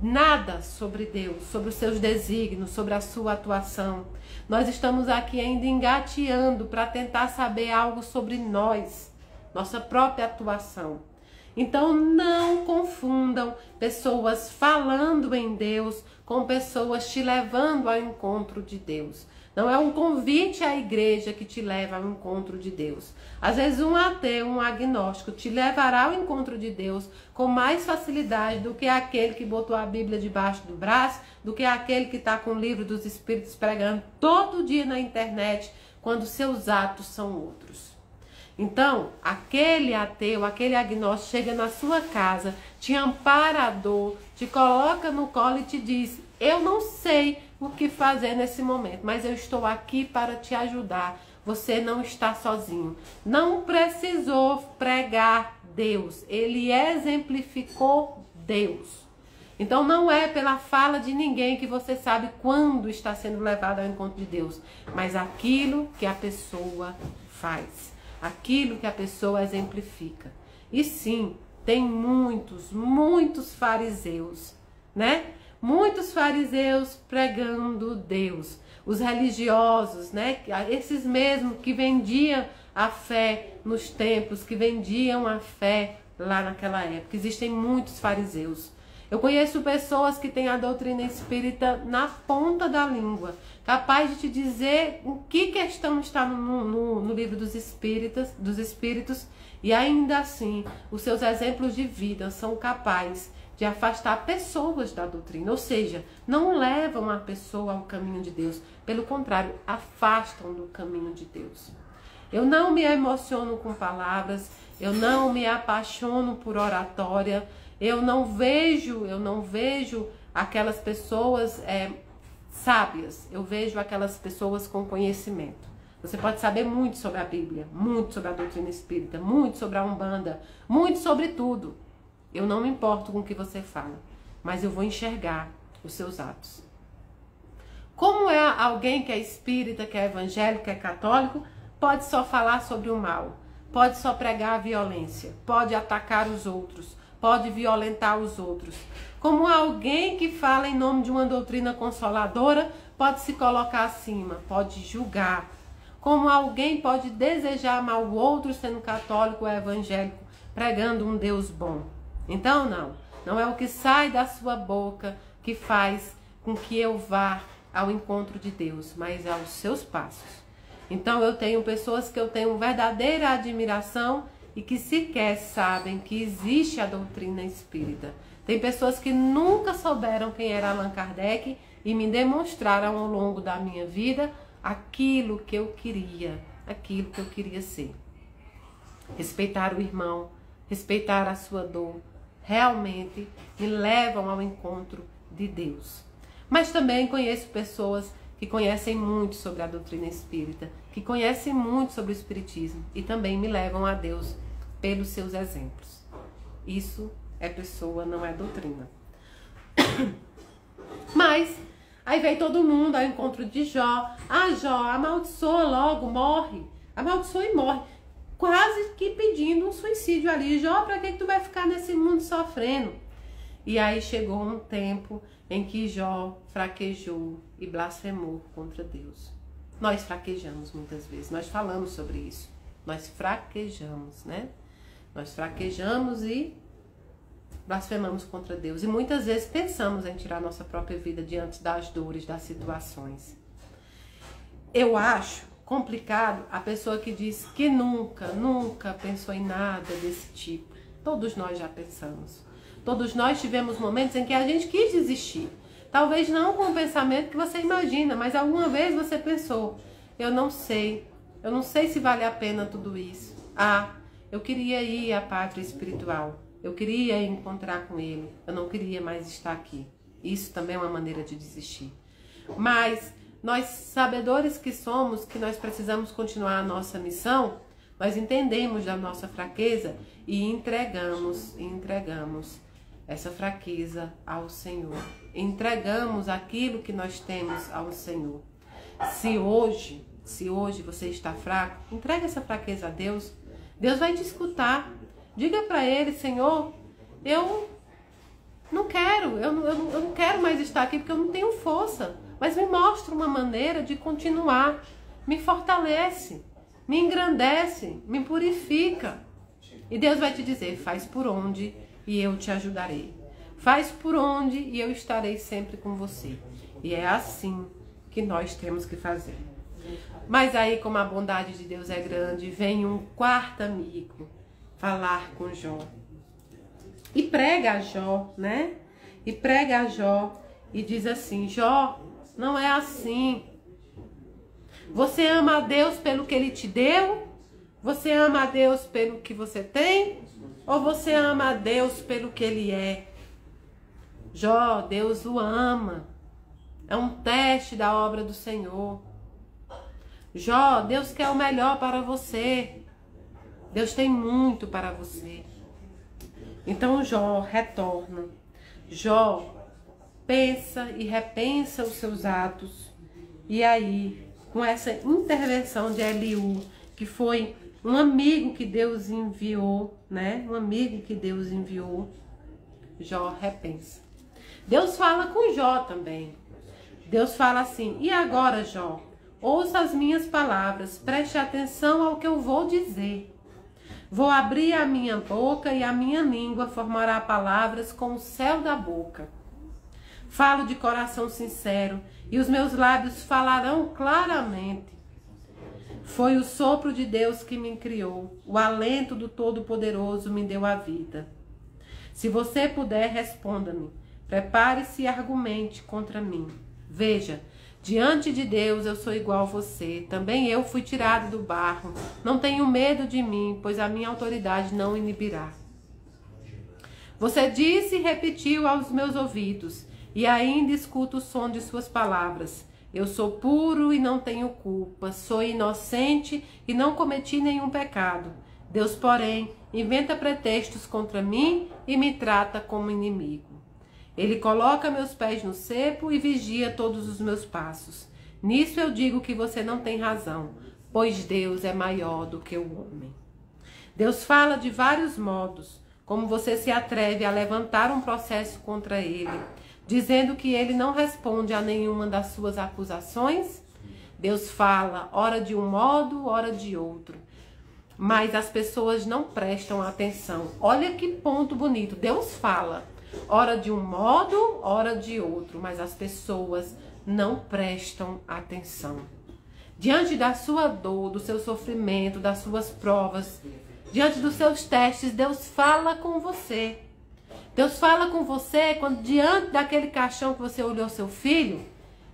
S1: nada sobre Deus, sobre os seus desígnios, sobre a sua atuação. Nós estamos aqui ainda engateando para tentar saber algo sobre nós, nossa própria atuação. Então não confundam pessoas falando em Deus com pessoas te levando ao encontro de Deus. Não é um convite à igreja que te leva ao encontro de Deus. Às vezes um ateu, um agnóstico te levará ao encontro de Deus com mais facilidade do que aquele que botou a Bíblia debaixo do braço, do que aquele que está com o livro dos Espíritos pregando todo dia na internet, quando seus atos são outros. Então, aquele ateu, aquele agnóstico chega na sua casa, te ampara a dor, te coloca no colo e te diz: eu não sei o que fazer nesse momento, mas eu estou aqui para te ajudar. Você não está sozinho. Não precisou pregar Deus. Ele exemplificou Deus. Então não é pela fala de ninguém que você sabe quando está sendo levado ao encontro de Deus, mas aquilo que a pessoa faz, aquilo que a pessoa exemplifica. E sim, tem muitos fariseus, né? Muitos fariseus pregando Deus. Os religiosos, né? Esses mesmos que vendiam a fé nos templos, que vendiam a fé lá naquela época. Existem muitos fariseus. Eu conheço pessoas que têm a doutrina espírita na ponta da língua, capaz de te dizer em que questão está no livro dos espíritos, e ainda assim os seus exemplos de vida são capazes de afastar pessoas da doutrina, ou seja, não levam a pessoa ao caminho de Deus, pelo contrário, afastam do caminho de Deus. Eu não me emociono com palavras, eu não me apaixono por oratória, eu não vejo aquelas pessoas sábias, eu vejo aquelas pessoas com conhecimento. Você pode saber muito sobre a Bíblia, muito sobre a doutrina espírita, muito sobre a Umbanda, muito sobre tudo. Eu não me importo com o que você fala, mas eu vou enxergar os seus atos. Como é alguém que é espírita, que é evangélico, que é católico, pode só falar sobre o mal, pode só pregar a violência, pode atacar os outros, pode violentar os outros. Como alguém que fala em nome de uma doutrina consoladora, pode se colocar acima, pode julgar. Como alguém pode desejar mal o outro sendo católico ou evangélico, pregando um Deus bom. Então não é o que sai da sua boca que faz com que eu vá ao encontro de Deus, mas aos seus passos. Então eu tenho pessoas que eu tenho verdadeira admiração e que sequer sabem que existe a doutrina espírita. Tem pessoas que nunca souberam quem era Allan Kardec e me demonstraram ao longo da minha vida aquilo que eu queria ser. Respeitar o irmão, respeitar a sua dor, realmente me levam ao encontro de Deus. Mas também conheço pessoas que conhecem muito sobre a doutrina espírita, que conhecem muito sobre o espiritismo e também me levam a Deus pelos seus exemplos. Isso é pessoa, não é doutrina. Mas aí veio todo mundo ao encontro de Jó. Ah, Jó, amaldiçoa logo, morre. Amaldiçoa e morre. Quase que pedindo um suicídio ali. Jó, pra que tu vai ficar nesse mundo sofrendo? E aí chegou um tempo em que Jó fraquejou e blasfemou contra Deus. Nós fraquejamos muitas vezes. Nós falamos sobre isso. Nós fraquejamos, né? Nós fraquejamos e blasfemamos contra Deus. E muitas vezes pensamos em tirar nossa própria vida diante das dores, das situações. Eu acho complicado a pessoa que diz que nunca pensou em nada desse tipo. Todos nós já pensamos. Todos nós tivemos momentos em que a gente quis desistir. Talvez não com o pensamento que você imagina, mas alguma vez você pensou: eu não sei se vale a pena tudo isso. Ah, eu queria ir à pátria espiritual. Eu queria encontrar com ele. Eu não queria mais estar aqui. Isso também é uma maneira de desistir. Mas nós, sabedores que somos, que nós precisamos continuar a nossa missão, nós entendemos da nossa fraqueza e entregamos essa fraqueza ao Senhor. Entregamos aquilo que nós temos ao Senhor. Se hoje você está fraco, entregue essa fraqueza a Deus. Deus vai te escutar. Diga para Ele: Senhor, eu não quero mais estar aqui porque eu não tenho força. Mas me mostra uma maneira de continuar. Me fortalece, me engrandece, me purifica. E Deus vai te dizer: faz por onde e eu te ajudarei. Faz por onde e eu estarei sempre com você. E é assim que nós temos que fazer. Mas aí, como a bondade de Deus é grande, vem um quarto amigo falar com Jó. E prega a Jó, né? E prega a Jó e diz assim: Jó, não é assim. Você ama a Deus pelo que Ele te deu? Você ama a Deus pelo que você tem? Ou você ama a Deus pelo que Ele é? Jó, Deus o ama. É um teste da obra do Senhor. Jó, Deus quer o melhor para você. Deus tem muito para você. Então Jó retorna. Jó pensa e repensa os seus atos. E aí, com essa intervenção de Eliú, que foi um amigo que Deus enviou, né? Um amigo que Deus enviou, Jó repensa. Deus fala com Jó também. Deus fala assim: e agora, Jó? Ouça as minhas palavras, preste atenção ao que eu vou dizer. Vou abrir a minha boca e a minha língua formará palavras com o céu da boca. Falo de coração sincero e os meus lábios falarão claramente. Foi o sopro de Deus que me criou, o alento do Todo-Poderoso me deu a vida. Se você puder, responda-me. Prepare-se e argumente contra mim. Veja, diante de Deus eu sou igual a você. Também eu fui tirado do barro. Não tenho medo de mim, pois a minha autoridade não inibirá. Você disse e repetiu aos meus ouvidos, e ainda escuto o som de suas palavras. Eu sou puro e não tenho culpa. Sou inocente e não cometi nenhum pecado. Deus, porém, inventa pretextos contra mim e me trata como inimigo. Ele coloca meus pés no cepo e vigia todos os meus passos. Nisso eu digo que você não tem razão, pois Deus é maior do que o homem. Deus fala de vários modos, como você se atreve a levantar um processo contra ele, dizendo que ele não responde a nenhuma das suas acusações? Deus fala, ora de um modo, ora de outro. Mas as pessoas não prestam atenção. Olha que ponto bonito. Deus fala, ora de um modo, ora de outro, mas as pessoas não prestam atenção. Diante da sua dor, do seu sofrimento, das suas provas, diante dos seus testes, Deus fala com você. Deus fala com você quando diante daquele caixão que você olhou seu filho,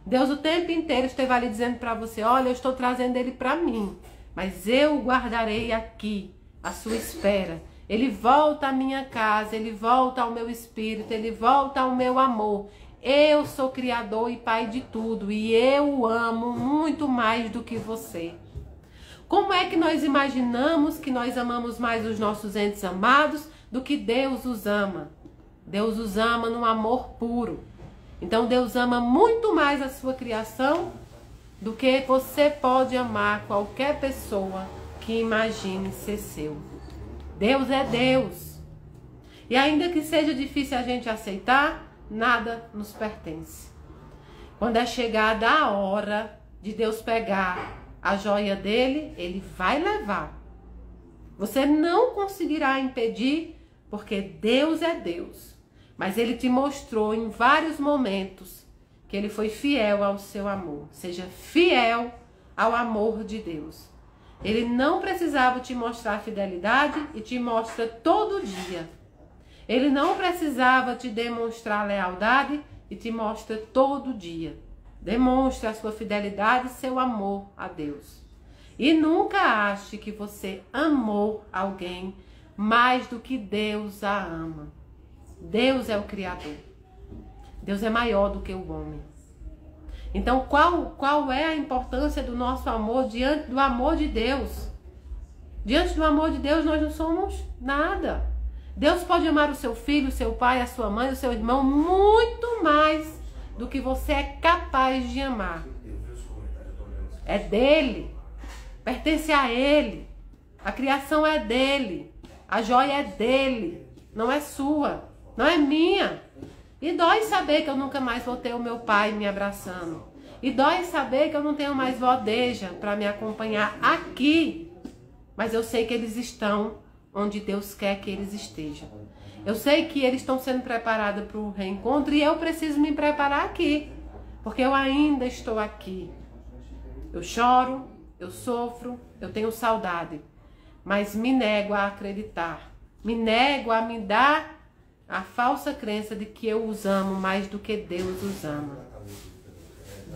S1: Deus o tempo inteiro esteve ali dizendo para você: olha, eu estou trazendo ele para mim, mas eu o guardarei aqui, à sua espera. Ele volta à minha casa, ele volta ao meu espírito, ele volta ao meu amor. Eu sou criador e pai de tudo e eu o amo muito mais do que você. Como é que nós imaginamos que nós amamos mais os nossos entes amados do que Deus os ama? Deus os ama num amor puro. Então Deus ama muito mais a sua criação do que você pode amar qualquer pessoa que imagine ser seu. Deus é Deus. E ainda que seja difícil a gente aceitar, nada nos pertence. Quando é chegada a hora de Deus pegar a joia dele, ele vai levar. Você não conseguirá impedir, porque Deus é Deus. Mas ele te mostrou em vários momentos que ele foi fiel ao seu amor. Seja fiel ao amor de Deus. Ele não precisava te mostrar fidelidade e te mostra todo dia. Ele não precisava te demonstrar lealdade e te mostra todo dia. Demonstre a sua fidelidade e seu amor a Deus. E nunca ache que você amou alguém mais do que Deus a ama. Deus é o Criador. Deus é maior do que o homem. Então, qual é a importância do nosso amor diante do amor de Deus? Diante do amor de Deus, nós não somos nada. Deus pode amar o seu filho, o seu pai, a sua mãe, o seu irmão, muito mais do que você é capaz de amar. É dele. Pertence a ele. A criação é dele. A joia é dele. Não é sua. Não é minha. E dói saber que eu nunca mais vou ter o meu pai me abraçando. E dói saber que eu não tenho mais vó Deja para me acompanhar aqui. Mas eu sei que eles estão onde Deus quer que eles estejam. Eu sei que eles estão sendo preparados para o reencontro e eu preciso me preparar aqui. porque eu ainda estou aqui. Eu choro, eu sofro, eu tenho saudade, mas me nego a acreditar, me nego a me dar a falsa crença de que eu os amo mais do que Deus os ama.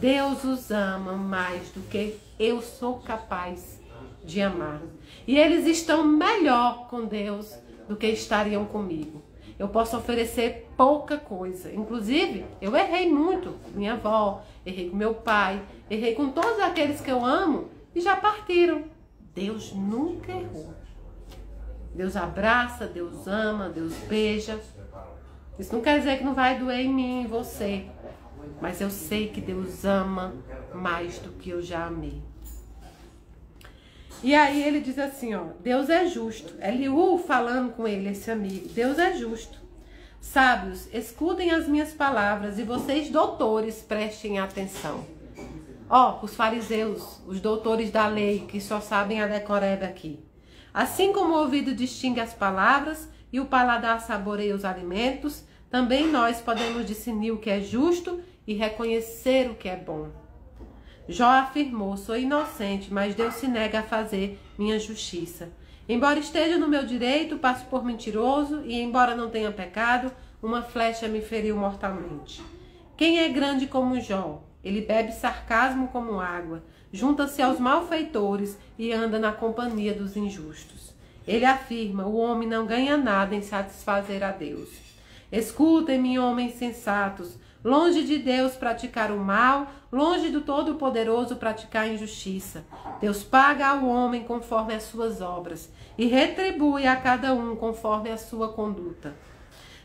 S1: Deus os ama mais do que eu sou capaz de amar. E eles estão melhor com Deus do que estariam comigo. Eu posso oferecer pouca coisa. Inclusive, eu errei muito com minha avó, errei com meu pai, errei com todos aqueles que eu amo e já partiram. Deus nunca errou. Deus abraça, Deus ama, Deus beija. Isso não quer dizer que não vai doer em mim, em você. Mas eu sei que Deus ama mais do que eu já amei. E aí ele diz assim, ó, Deus é justo. Eliú falando com ele, esse amigo. Deus é justo. Sábios, escutem as minhas palavras e vocês, doutores, prestem atenção. Ó, os fariseus, os doutores da lei, que só sabem a decoreba aqui. Assim como o ouvido distingue as palavras e o paladar saboreia os alimentos, também nós podemos discernir o que é justo e reconhecer o que é bom. Jó afirmou, sou inocente, mas Deus se nega a fazer minha justiça. Embora esteja no meu direito, passo por mentiroso, e embora não tenha pecado, uma flecha me feriu mortalmente. Quem é grande como Jó? Ele bebe sarcasmo como água, junta-se aos malfeitores e anda na companhia dos injustos. Ele afirma, o homem não ganha nada em satisfazer a Deus. Escutem-me, homens sensatos, longe de Deus praticar o mal, longe do Todo-Poderoso praticar a injustiça. Deus paga ao homem conforme as suas obras e retribui a cada um conforme a sua conduta.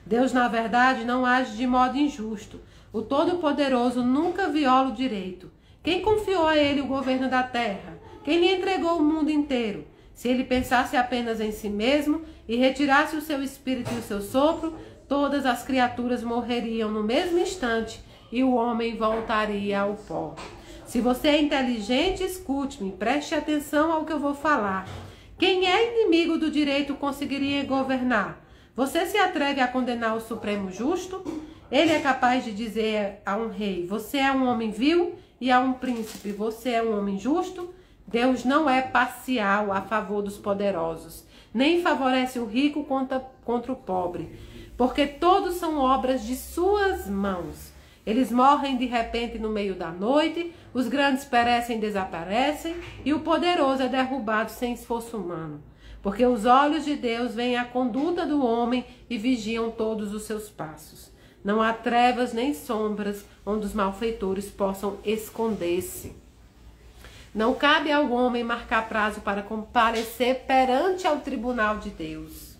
S1: Deus, na verdade, não age de modo injusto. O Todo-Poderoso nunca viola o direito. Quem confiou a ele o governo da terra? Quem lhe entregou o mundo inteiro? Se ele pensasse apenas em si mesmo e retirasse o seu espírito e o seu sopro, todas as criaturas morreriam no mesmo instante e o homem voltaria ao pó. Se você é inteligente, escute-me, preste atenção ao que eu vou falar. Quem é inimigo do direito conseguiria governar? Você se atreve a condenar o Supremo Justo? Ele é capaz de dizer a um rei, você é um homem vil, e a um príncipe, você é um homem justo? Deus não é parcial a favor dos poderosos, nem favorece o rico contra o pobre, porque todos são obras de suas mãos. Eles morrem de repente no meio da noite, os grandes perecem e desaparecem, e o poderoso é derrubado sem esforço humano. Porque os olhos de Deus veem a conduta do homem e vigiam todos os seus passos. Não há trevas nem sombras onde os malfeitores possam esconder-se. Não cabe ao homem marcar prazo para comparecer perante ao tribunal de Deus.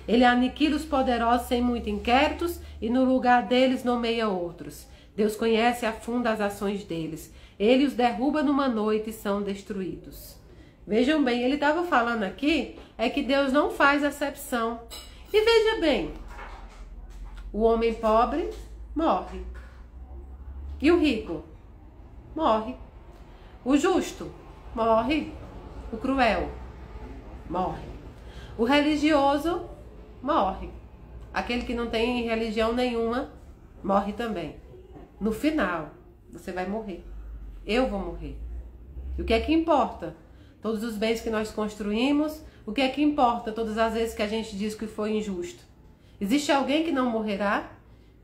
S1: Ele aniquila os poderosos sem muitos inquéritos e no lugar deles nomeia outros. Deus conhece a fundo as ações deles. Ele os derruba numa noite e são destruídos. Vejam bem, ele estava falando aqui é que Deus não faz acepção. E veja bem, o homem pobre morre. E o rico? Morre. O justo? Morre. O cruel? Morre. O religioso? Morre. Aquele que não tem religião nenhuma, morre também. No final, você vai morrer. Eu vou morrer. E o que é que importa? Todos os bens que nós construímos, o que é que importa todas as vezes que a gente diz que foi injusto? Existe alguém que não morrerá?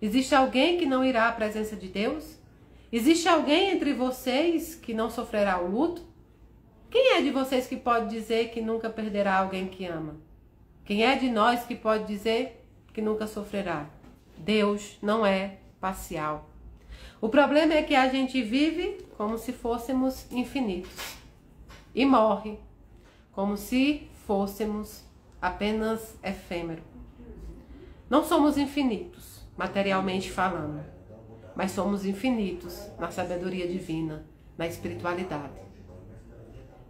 S1: Existe alguém que não irá à presença de Deus? Existe alguém entre vocês que não sofrerá o luto? Quem é de vocês que pode dizer que nunca perderá alguém que ama? Quem é de nós que pode dizer que nunca sofrerá? Deus não é parcial. O problema é que a gente vive como se fôssemos infinitos e morre como se fôssemos apenas efêmero. Não somos infinitos, materialmente falando, mas somos infinitos na sabedoria divina, na espiritualidade.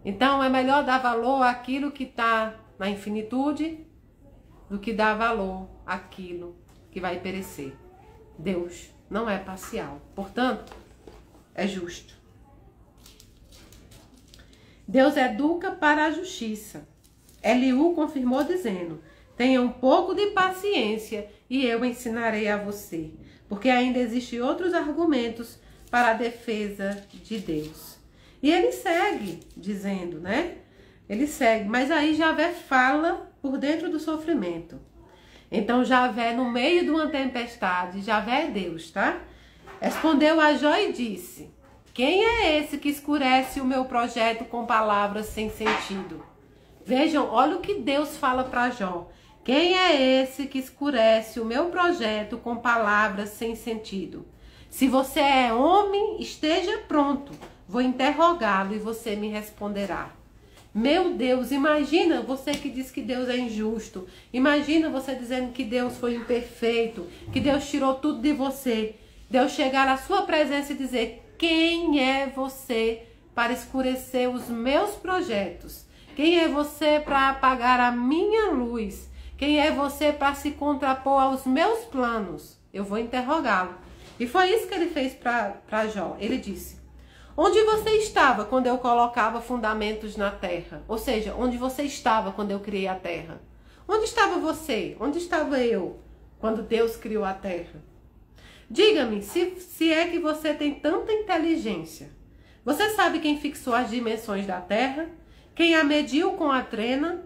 S1: Então é melhor dar valor àquilo que está na infinitude do que dar valor àquilo que vai perecer. Deus não é parcial, portanto, é justo. Deus educa para a justiça. Eliú confirmou dizendo, tenha um pouco de paciência e eu ensinarei a você, porque ainda existem outros argumentos para a defesa de Deus. E ele segue dizendo, né? Ele segue, mas aí Javé fala por dentro do sofrimento. Então Javé, no meio de uma tempestade, Javé é Deus, tá? Respondeu a Jó e disse: quem é esse que escurece o meu projeto com palavras sem sentido? Vejam, olha o que Deus fala para Jó. Quem é esse que escurece o meu projeto com palavras sem sentido? Se você é homem, esteja pronto. Vou interrogá-lo e você me responderá. Meu Deus, imagina você que diz que Deus é injusto. Imagina você dizendo que Deus foi imperfeito, que Deus tirou tudo de você. Deus chegar à sua presença e dizer: quem é você para escurecer os meus projetos? Quem é você para apagar a minha luz? Quem é você para se contrapor aos meus planos? Eu vou interrogá-lo. E foi isso que ele fez para Jó. Ele disse: onde você estava quando eu colocava fundamentos na terra? Ou seja, onde você estava quando eu criei a terra? Onde estava você? Onde estava eu quando Deus criou a terra? Diga-me, se é que você tem tanta inteligência. Você sabe quem fixou as dimensões da terra? Quem a mediu com a trena?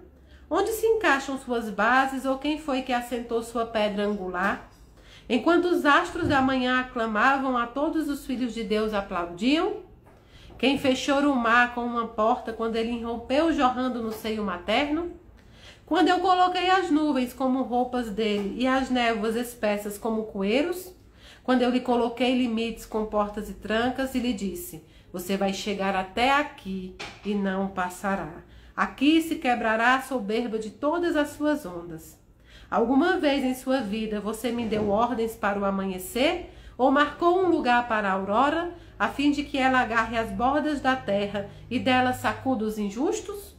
S1: Onde se encaixam suas bases? Ou quem foi que assentou sua pedra angular? Enquanto os astros da manhã aclamavam, a todos os filhos de Deus aplaudiam? Quem fechou o mar com uma porta quando ele irrompeu jorrando no seio materno? Quando eu coloquei as nuvens como roupas dele e as névoas espessas como coeiros? Quando eu lhe coloquei limites com portas e trancas e lhe disse: você vai chegar até aqui e não passará. Aqui se quebrará a soberba de todas as suas ondas. Alguma vez em sua vida você me deu ordens para o amanhecer ou marcou um lugar para a aurora, a fim de que ela agarre as bordas da terra e dela sacuda os injustos?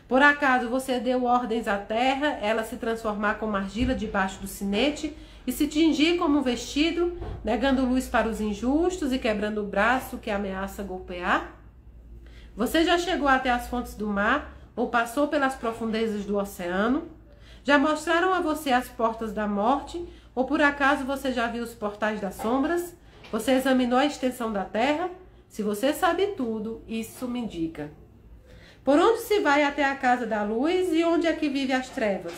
S1: Por acaso você deu ordens à terra, ela se transformar como argila debaixo do sinete e se tingir como um vestido, negando luz para os injustos e quebrando o braço que ameaça golpear? Você já chegou até as fontes do mar ou passou pelas profundezas do oceano? Já mostraram a você as portas da morte? Ou por acaso você já viu os portais das sombras? Você examinou a extensão da terra? Se você sabe tudo, isso me indica. Por onde se vai até a casa da luz e onde é que vive as trevas?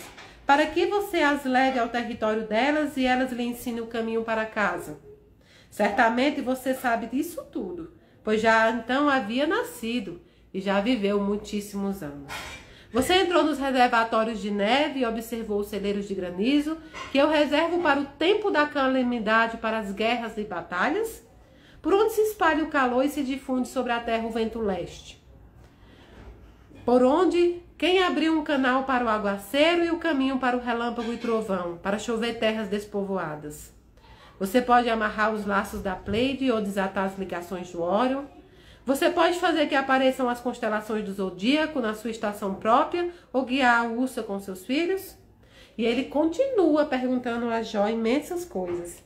S1: Para que você as leve ao território delas e elas lhe ensinem o caminho para casa? Certamente você sabe disso tudo, pois já então havia nascido e já viveu muitíssimos anos. Você entrou nos reservatórios de neve e observou os celeiros de granizo, que eu reservo para o tempo da calamidade, para as guerras e batalhas? Por onde se espalha o calor e se difunde sobre a terra o vento leste? Por onde quem abriu um canal para o aguaceiro e o caminho para o relâmpago e trovão, para chover terras despovoadas? Você pode amarrar os laços da Pleiade ou desatar as ligações do Órion? Você pode fazer que apareçam as constelações do zodíaco na sua estação própria ou guiar a ursa com seus filhos? E ele continua perguntando a Jó imensas coisas.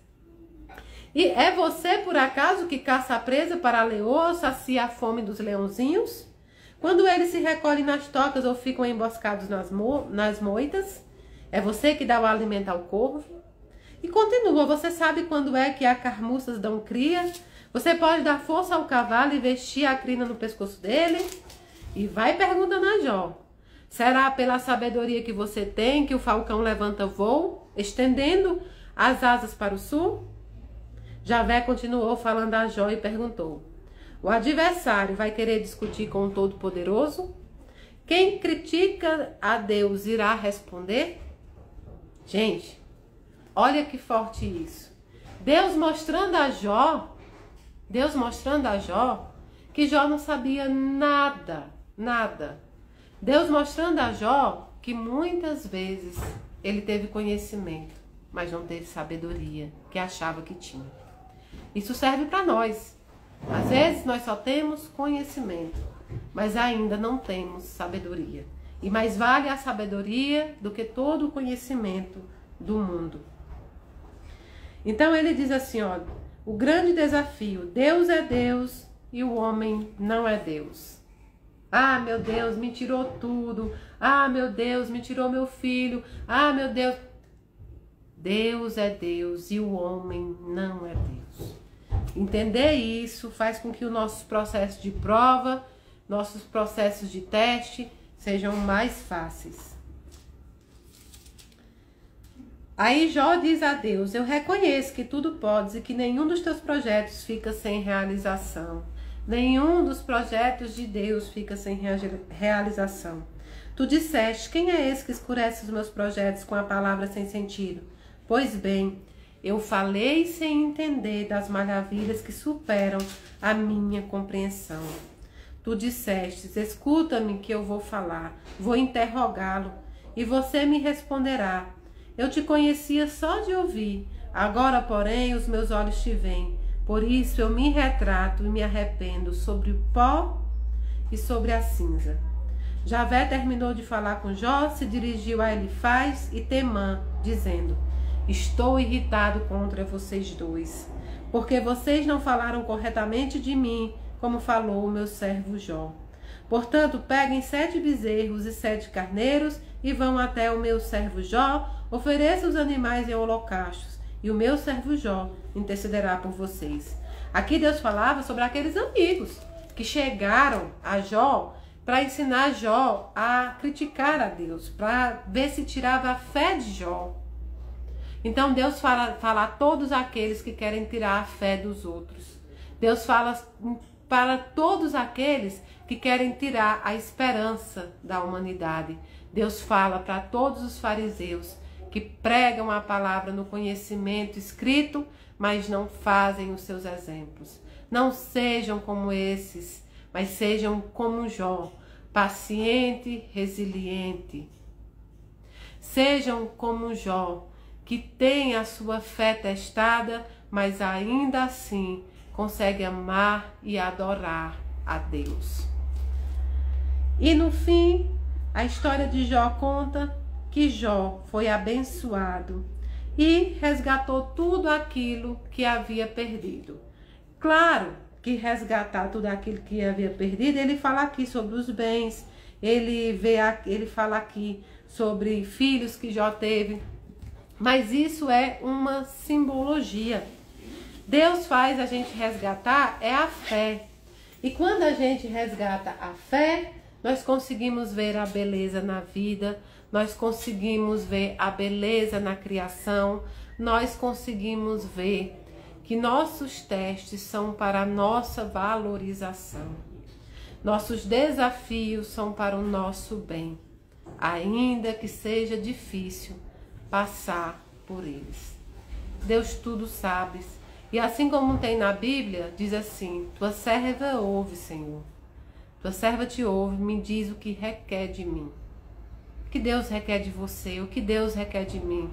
S1: E é você, por acaso, que caça a presa para a leoa ou sacia a fome dos leãozinhos? Quando eles se recolhem nas tocas ou ficam emboscados nas moitas? É você que dá o alimento ao corvo? E continua, você sabe quando é que as carmuças dão cria? Você pode dar força ao cavalo e vestir a crina no pescoço dele? E vai perguntando a Jó. Será pela sabedoria que você tem que o falcão levanta voo, estendendo as asas para o sul? Javé continuou falando a Jó e perguntou: o adversário vai querer discutir com o Todo-Poderoso? Quem critica a Deus irá responder? Gente, olha que forte isso. Deus mostrando a Jó que Jó não sabia nada. Deus mostrando a Jó que muitas vezes ele teve conhecimento, mas não teve sabedoria, que achava que tinha. Isso serve para nós. Às vezes nós só temos conhecimento, mas ainda não temos sabedoria. E mais vale a sabedoria do que todo o conhecimento do mundo. Então ele diz assim, ó, o grande desafio: Deus é Deus e o homem não é Deus. Ah, meu Deus, me tirou tudo. Ah, meu Deus, me tirou meu filho. Ah, meu Deus. Deus é Deus e o homem não é Deus. Entender isso faz com que os nossos processos de prova, nossos processos de teste sejam mais fáceis. Aí Jó diz a Deus: eu reconheço que tudo podes e que nenhum dos teus projetos fica sem realização. Nenhum dos projetos de Deus fica sem realização. Tu disseste: quem é esse que escurece os meus projetos com a palavra sem sentido? Pois bem, eu falei sem entender das maravilhas que superam a minha compreensão. Tu disseste: escuta-me que eu vou falar, vou interrogá-lo, e você me responderá. Eu te conhecia só de ouvir, agora, porém, os meus olhos te veem. Por isso eu me retrato e me arrependo sobre o pó e sobre a cinza. Javé terminou de falar com Jó, se dirigiu a Elifaz e Temã, dizendo: estou irritado contra vocês dois, porque vocês não falaram corretamente de mim, como falou o meu servo Jó. Portanto, peguem 7 bezerros e 7 carneiros e vão até o meu servo Jó, ofereçam os animais em holocaustos, e o meu servo Jó intercederá por vocês. Aqui Deus falava sobre aqueles amigos que chegaram a Jó para ensinar Jó a criticar a Deus, para ver se tirava a fé de Jó. Então Deus fala a todos aqueles que querem tirar a fé dos outros. Deus fala para todos aqueles que querem tirar a esperança da humanidade. Deus fala para todos os fariseus que pregam a palavra no conhecimento escrito, mas não fazem os seus exemplos. Não sejam como esses, mas sejam como Jó, paciente, resiliente. Sejam como Jó, que tem a sua fé testada, mas ainda assim consegue amar e adorar a Deus. E no fim, a história de Jó conta que Jó foi abençoado e resgatou tudo aquilo que havia perdido. Claro que resgatar tudo aquilo que havia perdido, ele fala aqui sobre os bens, ele fala aqui sobre filhos que Jó teve, mas isso é uma simbologia. Deus faz a gente resgatar a fé. E quando a gente resgata a fé, nós conseguimos ver a beleza na vida, nós conseguimos ver a beleza na criação, nós conseguimos ver que nossos testes são para a nossa valorização. Nossos desafios são para o nosso bem, ainda que seja difícil passar por eles. Deus tudo sabe. E assim como tem na Bíblia, diz assim: tua serva ouve, Senhor. Tua serva te ouve, me diz o que requer de mim. O que Deus requer de você, o que Deus requer de mim.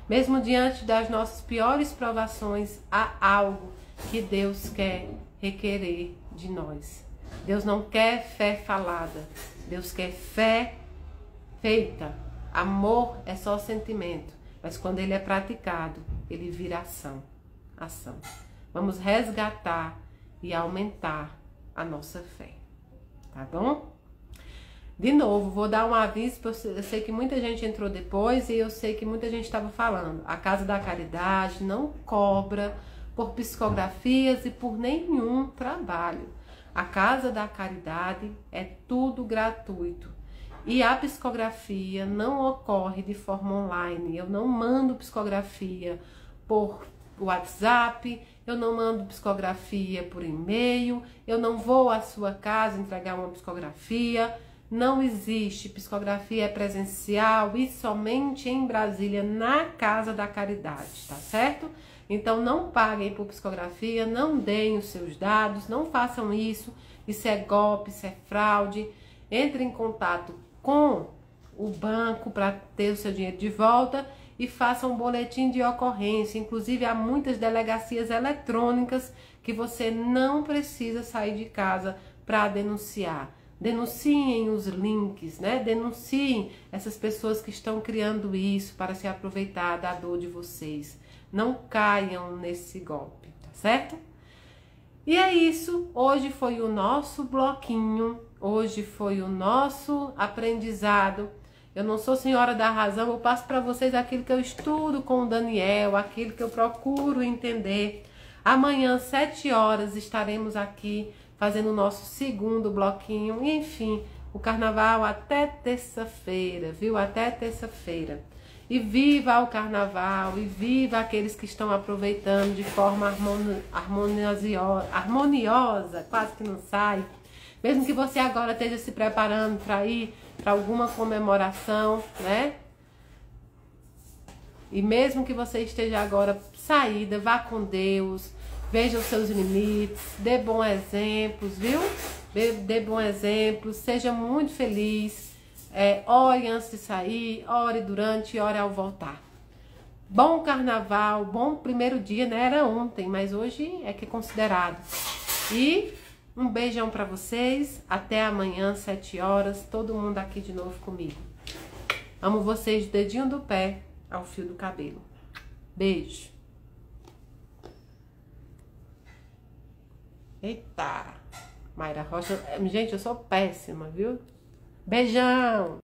S1: Mesmo diante das nossas piores provações, há algo que Deus quer requerer de nós. Deus não quer fé falada, Deus quer fé feita. Amor é só sentimento, mas quando ele é praticado, ele vira ação. Vamos resgatar e aumentar a nossa fé, tá bom? De novo, vou dar um aviso, porque eu sei que muita gente entrou depois e eu sei que muita gente estava falando. A Casa da Caridade não cobra por psicografias e por nenhum trabalho. A Casa da Caridade é tudo gratuito. E a psicografia não ocorre de forma online. Eu não mando psicografia por WhatsApp, eu não mando psicografia por e-mail, eu não vou à sua casa entregar uma psicografia. Não existe. Psicografia é presencial e somente em Brasília, na Casa da Caridade, tá certo? Então não paguem por psicografia, não deem os seus dados, não façam isso. Isso é golpe, isso é fraude. Entre em contato com o banco para ter o seu dinheiro de volta e façam um boletim de ocorrência. Inclusive, há muitas delegacias eletrônicas que você não precisa sair de casa para denunciar. Denunciem os links, né? Denunciem essas pessoas que estão criando isso para se aproveitar da dor de vocês. Não caiam nesse golpe, tá certo? E é isso. Hoje foi o nosso bloquinho. Hoje foi o nosso aprendizado. Eu não sou senhora da razão, eu passo para vocês aquilo que eu estudo com o Daniel, aquilo que eu procuro entender. Amanhã, 7 horas, estaremos aqui fazendo o nosso segundo bloquinho. E, enfim, o carnaval até terça-feira, viu? Até terça-feira. E viva o carnaval, e viva aqueles que estão aproveitando de forma harmoniosa, quase que não sai. Mesmo que você agora esteja se preparando para ir para alguma comemoração, né? E mesmo que você esteja agora saída, vá com Deus, veja os seus limites, dê bons exemplos, viu? Dê bons exemplos, seja muito feliz. Ore antes de sair, ore durante e ore ao voltar. Bom carnaval, bom primeiro dia, né? Era ontem, mas hoje é que é considerado. E um beijão pra vocês, até amanhã, 7 horas, todo mundo aqui de novo comigo. Amo vocês do dedinho do pé ao fio do cabelo. Beijo. Eita, Mayra Rocha, gente, eu sou péssima, viu? Beijão!